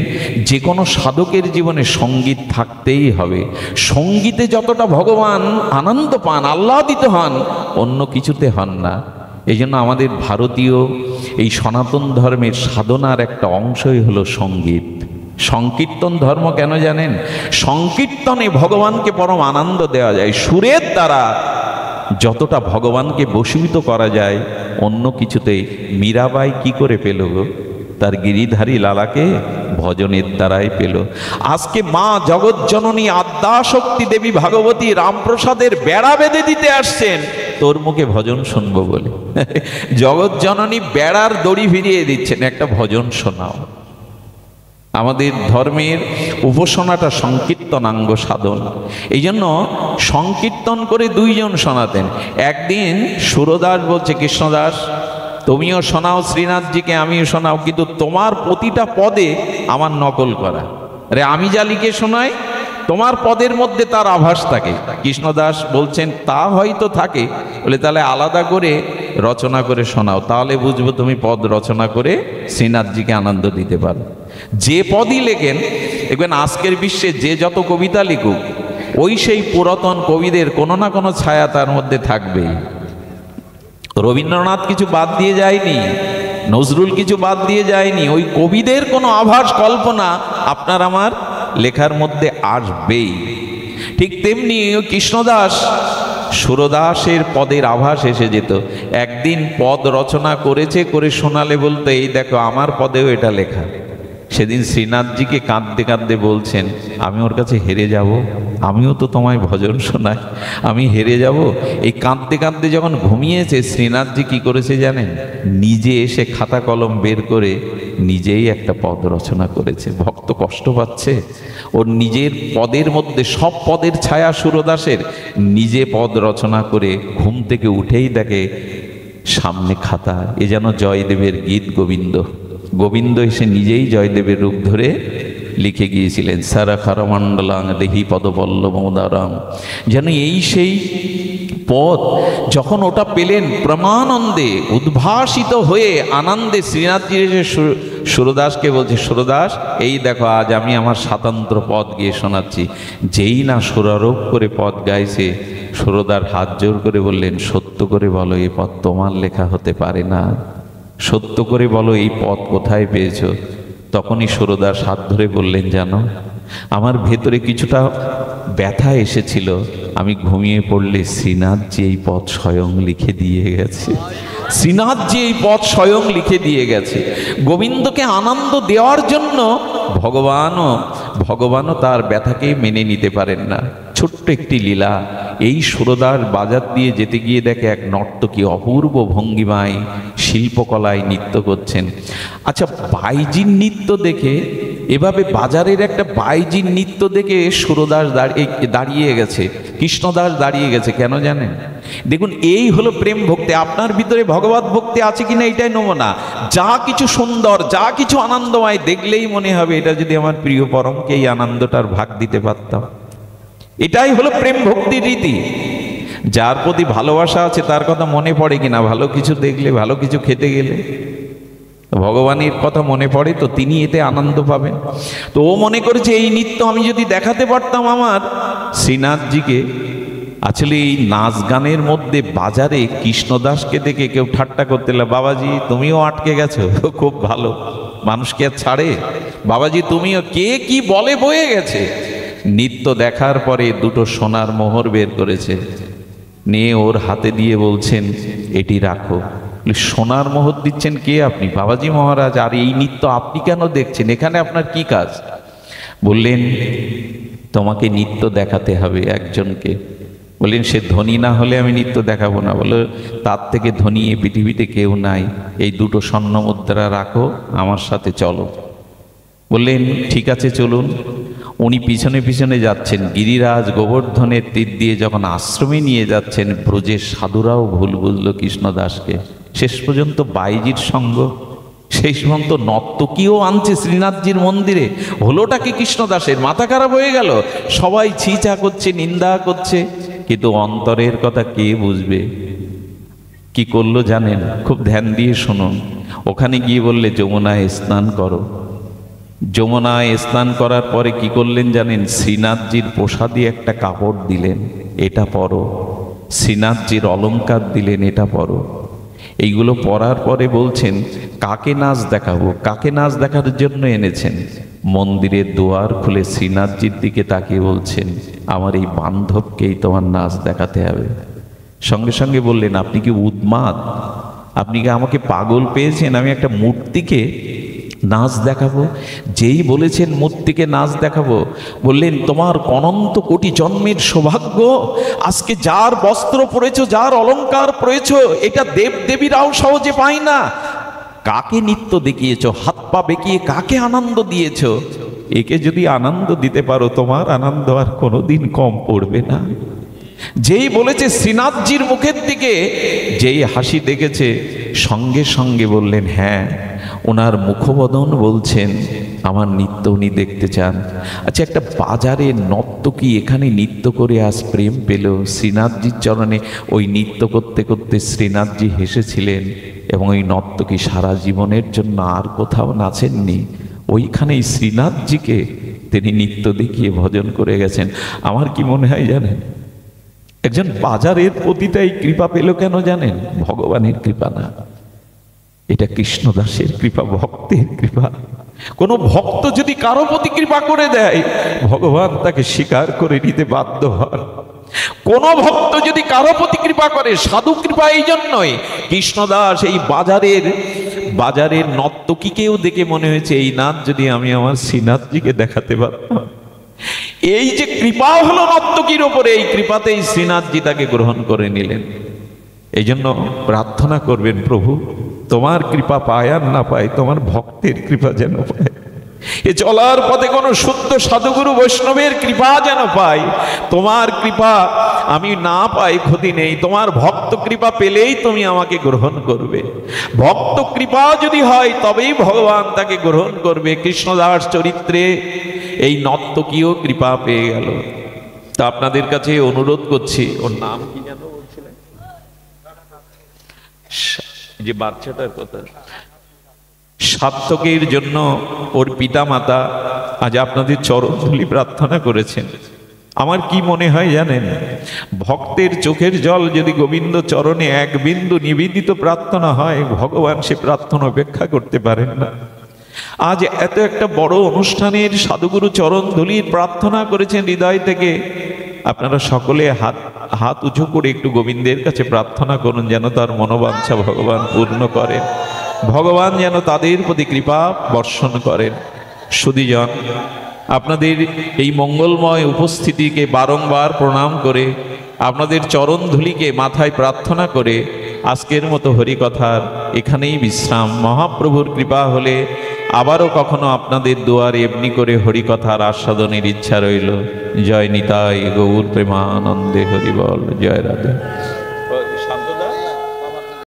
যে কোনো সাধকের জীবনে সঙ্গীত থাকতেই হবে। সঙ্গীতে যতটা ভগবান আনন্দ পান, আহ্লাদিত হন, অন্য কিছুতে হন না। এই জন্য আমাদের ভারতীয় এই সনাতন ধর্মের সাধনার একটা অংশই হলো সঙ্গীত। সংকীর্তন ধর্ম কেন জানেন? সংকীর্তনে ভগবানকে পরম আনন্দ দেওয়া যায়। সুরের দ্বারা যতটা ভগবানকে বশীভূত করা যায়, অন্য কিছুতেই। মীরাবাই কি করে পেল গো? তার গিরিধারী লালাকে ভজনের দ্বারাই পেল। আজকে মা জগৎজননী আদ্যাশক্তি দেবী ভাগবতী রামপ্রসাদের বেড়া বেঁধে দিতে আসছেন তোর মুখে ভজন শুনবো বলে। জগৎজননী বেড়ার দড়ি ভিড়িয়ে দিচ্ছেন, একটা ভজন শোনাও। আমাদের ধর্মের উপাসনাটা সংকীর্তনাঙ্গ সাধন। এই জন্য সংকীর্তন করে 2 জন শোনাতেন। একদিন সুরদাস বলছে, কৃষ্ণদাস তুমিও শোনাও শ্রীনাথজিকে, আমিও শোনাও, কিন্তু তোমার প্রতিটা পদে আমার নকল করা। আরে আমি যা লিখে শোনাই, তোমার পদের মধ্যে তার আভাস থাকে। কৃষ্ণদাস বলছেন, তা হয়তো থাকে, বলে তাহলে আলাদা করে রচনা করে শোনাও, তাহলে বুঝবো তুমি পদ রচনা করে শ্রীনাথজিকে আনন্দ দিতে পারো। যে পদই লেখেন, দেখবেন আজকের বিশ্বে যে যত কবিতা লিখুক, ওই সেই পুরাতন কবিদের কোনো না কোনো ছায়া তার মধ্যে থাকবেই। রবীন্দ্রনাথ কিছু বাদ দিয়ে যায়নি, নজরুল কিছু বাদ দিয়ে যায়নি। ওই কবিদের কোনো আভাস, কল্পনা আপনার আমার লেখার মধ্যে আসবেই। ঠিক তেমনি কৃষ্ণদাস সুরদাসের পদের আভাস এসে যেত। একদিন পদ রচনা করেছে, করে শোনালে বলতে, এই দেখো আমার পদেও এটা লেখা। সেদিন শ্রীনাথজিকে কাঁদতে কাঁদতে বলছেন, আমি ওর কাছে হেরে যাব? আমিও তো তোমায় ভজন শোনাই, আমি হেরে যাব? এই কাঁদতে কাঁদতে যখন ঘুমিয়েছে, শ্রীনাথজি কি করেছে জানেন? নিজে এসে খাতা কলম বের করে নিজেই একটা পদ রচনা করেছে। ভক্ত কষ্ট পাচ্ছে, ওর নিজের পদের মধ্যে সব পদের ছায়া সুরদাসের, নিজে পদ রচনা করে ঘুম থেকে উঠেই দেখে সামনে খাতা। এ যেন জয়দেবের গীত গোবিন্দ। গোবিন্দ এসে নিজেই জয়দেবের রূপ ধরে লিখে গিয়েছিলেন, সারা খারমণ্ডলাং দেহি পদপল্লবমোদারাম। যেন এই সেই পদ। যখন ওটা পেলেন, প্রমানন্দে উদ্ভাসিত হয়ে আনন্দে শ্রীনাথজি এসে সুরদাসকে বলছে, সুরদাস এই দেখো আজ আমি আমার স্বাতন্ত্র পদ গিয়ে শোনাচ্ছি। যেই না সুরারোপ করে পদ গাইছে, সুরদার হাত জোর করে বললেন, সত্য করে বলো এই পদ তোমার লেখা হতে পারে না, সত্য করে বলো এই পদ কোথায় পেয়েছো? তখনই সুরদাস হাত ধরে বললেন, জানো আমার ভেতরে কিছুটা ব্যথা এসেছিল, আমি ঘুমিয়ে পড়লে শ্রীনাথজি এই পথ স্বয়ং লিখে দিয়ে গেছে। শ্রীনাথজি এই পথ স্বয়ং লিখে দিয়ে গেছে। গোবিন্দকে আনন্দ দেওয়ার জন্য ভগবানও তার ব্যথাকে মেনে নিতে পারেন না। ছোট্ট একটি লীলা, এই সুরদাস বাজার দিয়ে যেতে গিয়ে দেখে এক নর্তকী অপূর্ব ভঙ্গিমায় শিল্পকলায় নৃত্য করছেন। আচ্ছা, বাইজির নৃত্য দেখে, এভাবে বাজারের একটা বাইজির নৃত্য দেখে সুরদাস দাঁড়িয়ে গেছে, কৃষ্ণদাস দাঁড়িয়ে গেছে। কেন জানেন? দেখুন, এই হলো প্রেম ভক্তি। আপনার ভিতরে ভগবত ভক্তি আছে কিনা এটাই নমুনা। যা কিছু সুন্দর, যা কিছু আনন্দময় দেখলেই মনে হবে এটা যদি আমার প্রিয় পরমকে এই আনন্দটার ভাগ দিতে পারতাম। এটাই হলো প্রেম ভক্তির রীতি। যার প্রতি ভালোবাসা আছে তার কথা মনে পড়ে কিনা, ভালো কিছু দেখলে, ভালো কিছু খেতে গেলে ভগবানের কথা মনে পড়ে, তো তিনি এতে আনন্দ পাবেন। তো ও মনে করেছে এই নৃত্য আমি যদি দেখাতে পারতাম আমার শ্রীনাথজিকে। আসলে এই নাচ গানের মধ্যে বাজারে কৃষ্ণদাসকে দেখে কেউ ঠাট্টা করতে লাগলো, বাবাজি তুমিও আটকে গেছো, খুব ভালো, মানুষকে আর ছাড়ে, বাবাজি তুমিও, কে কি বলে বয়ে গেছে। নৃত্য দেখার পরে দুটো সোনার মোহর বের করেছে, নিয়ে ওর হাতে দিয়ে বলছেন, এটি রাখো। সোনার মোহর দিচ্ছেন কে আপনি? বাবাজি মহারাজ। আর এই নৃত্য আপনি কেন দেখছেন? এখানে আপনার কি কাজ? বললেন, তোমাকে নৃত্য দেখাতে হবে একজনকে। বললেন, সে ধনী না হলে আমি নৃত্য দেখাবো না। বলে, তার থেকে ধনী এই পৃথিবীতে কেউ নাই, এই দুটো স্বর্ণ মুদ্রা রাখো, আমার সাথে চলো। বললেন, ঠিক আছে চলুন। উনি পিছনে পিছনে যাচ্ছেন, গিরিরাজ গোবর্ধনের তীর দিয়ে যখন আশ্রমে নিয়ে যাচ্ছেন, ব্রজের সাধুরাও ভুল বুঝল কৃষ্ণদাসকে। শেষ পর্যন্ত বাইজির সঙ্গ, সেই পর্যন্ত নর্তকীও আনছে শ্রীনাথজির মন্দিরে। হলোটা কি কৃষ্ণদাসের? মাথা খারাপ হয়ে গেল। সবাই ছিচা করছে, নিন্দা করছে, কিন্তু অন্তরের কথা কে বুঝবে? কি করলো জানেন? খুব ধ্যান দিয়ে শুনুন। ওখানে গিয়ে বললে, যমুনায় স্নান করো। যমুনায় স্নান করার পরে কি করলেন জানেন? শ্রীনাথজির প্রসাদী একটা কাপড় দিলেন, এটা পরো। শ্রীনাথজির অলংকার দিলেন, এটা পরো। এইগুলো পরার পরে বলছেন, কাকে নাচ দেখাবো? কাকে নাচ দেখার জন্য এনেছেন? মন্দিরের দুয়ার খুলে শ্রীনাথজির দিকে তাকিয়ে বলছেন, আমার এই বান্ধবকেই তোমার নাচ দেখাতে হবে। সঙ্গে সঙ্গে বললেন, আপনি কি উন্মাদ? আপনি কি আমাকে পাগল পেয়েছেন? আমি একটা মূর্তিকে নাচ দেখাবো? যেই বলেছেন মূর্তিকে নাচ দেখাবো, বললেন, তোমার অনন্ত কোটি জন্মের সৌভাগ্য, আজকে যার বস্ত্র পরেছো, যার অলংকার পরেছো, এটা দেব দেবীরাও সহজে পায় না। কাকে নৃত্য দেখিয়েছো? হাত পা বেঁকিয়ে কাকে আনন্দ দিয়েছো? একে যদি আনন্দ দিতে পারো, তোমার আনন্দ আর কোনোদিন কম পড়বে না। যেই বলেছে শ্রীনাথজির মুখের দিকে যেই হাসি দেখেছে, সঙ্গে সঙ্গে বললেন, হ্যাঁ, ওনার মুখবদন বলছেন আমার নৃত্য উনি দেখতে চান। আচ্ছা, একটা বাজারে নর্তকী এখানে নৃত্য করে আজ প্রেম পেল শ্রীনাথজির চরণে। ওই নৃত্য করতে করতে শ্রীনাথজি হেসেছিলেন, এবং ওই নর্তকী সারা জীবনের জন্য আর কোথাও নাচেননি, ওইখানেই শ্রীনাথজিকে তিনি নৃত্য দেখিয়ে ভজন করে গেছেন। আমার কি মনে হয় জানেন, একজন বাজারের পতিতাই কৃপা পেল কেন জানেন? ভগবানের কৃপা না, এটা কৃষ্ণদাসের কৃপা, ভক্তের কৃপা। কোন ভক্ত যদি কারো প্রতি কৃপা করে দেয়, ভগবান তাকে স্বীকার করে নিতে বাধ্য হন। কোন ভক্ত যদি কারো প্রতি কৃপা করে, সাধু কৃপা এই জন্যই। কৃষ্ণদাস এই বাজারের নর্তকীকেও দেখে মনে হয়েছে, এই নাচ যদি আমি আমার শ্রীনাথজিকে দেখাতে পারতাম। এই যে কৃপা হলো নর্তকীর ওপরে, এই কৃপাতেই শ্রীনাথজি তাকে গ্রহণ করে নিলেন। এই জন্য প্রার্থনা করবেন, প্রভু তোমার কৃপা পায় আর না পায়, তোমার ভক্তের কৃপা যেন পায়। এ চলার পথে কোনো শুদ্ধ সাধুগুরু বৈষ্ণবের কৃপা যেন পাই। তোমার কৃপা আমি না পাই ক্ষতি নেই, তোমার ভক্ত কৃপা পেলেই তুমি আমাকে গ্রহণ করবে। ভক্ত কৃপা যদি হয় তবেই ভগবান তাকে গ্রহণ করবে। কৃষ্ণদাস চরিত্রে এই নর্তকীও কৃপা পেয়ে গেল। তা আপনাদের কাছে অনুরোধ করছি, ওর নাম কি যেন বলছিলেন, যে বাচ্চাটার কথা, সার্থকের জন্য ওর পিতা মাতা আজ আপনাদের চরণধূলি প্রার্থনা করেছেন। আমার কি মনে হয় জানেন, ভক্তের চোখের জল যদি গোবিন্দ চরণে এক বিন্দু নিবেদিত প্রার্থনা হয়, ভগবান সে প্রার্থনা উপেক্ষা করতে পারেন না। আজ এত একটা বড় অনুষ্ঠানের সাধুগুরু চরণ ধুলির প্রার্থনা করেছেন হৃদয় থেকে। আপনারা সকলে হাত উঁচু করে একটু গোবিন্দের কাছে প্রার্থনা করুন যেন তার মনোবাঞ্ছা ভগবান পূর্ণ করেন, ভগবান যেন তাদের প্রতি কৃপা বর্ষণ করেন। সুধীজন, আপনাদের এই মঙ্গলময় উপস্থিতিকে বারংবার প্রণাম করে, আপনাদের চরণ ধুলিকে মাথায় প্রার্থনা করে আজকের মতো হরিকথার এখানেই বিশ্রাম। মহাপ্রভুর কৃপা হলে আবারও কখনো আপনাদের দুয়ারে এমনি করে হরিকথার আস্বাদনের ইচ্ছা রইল। জয় নিতাই গৌর প্রেমানন্দে হরিবল। জয় রাধে।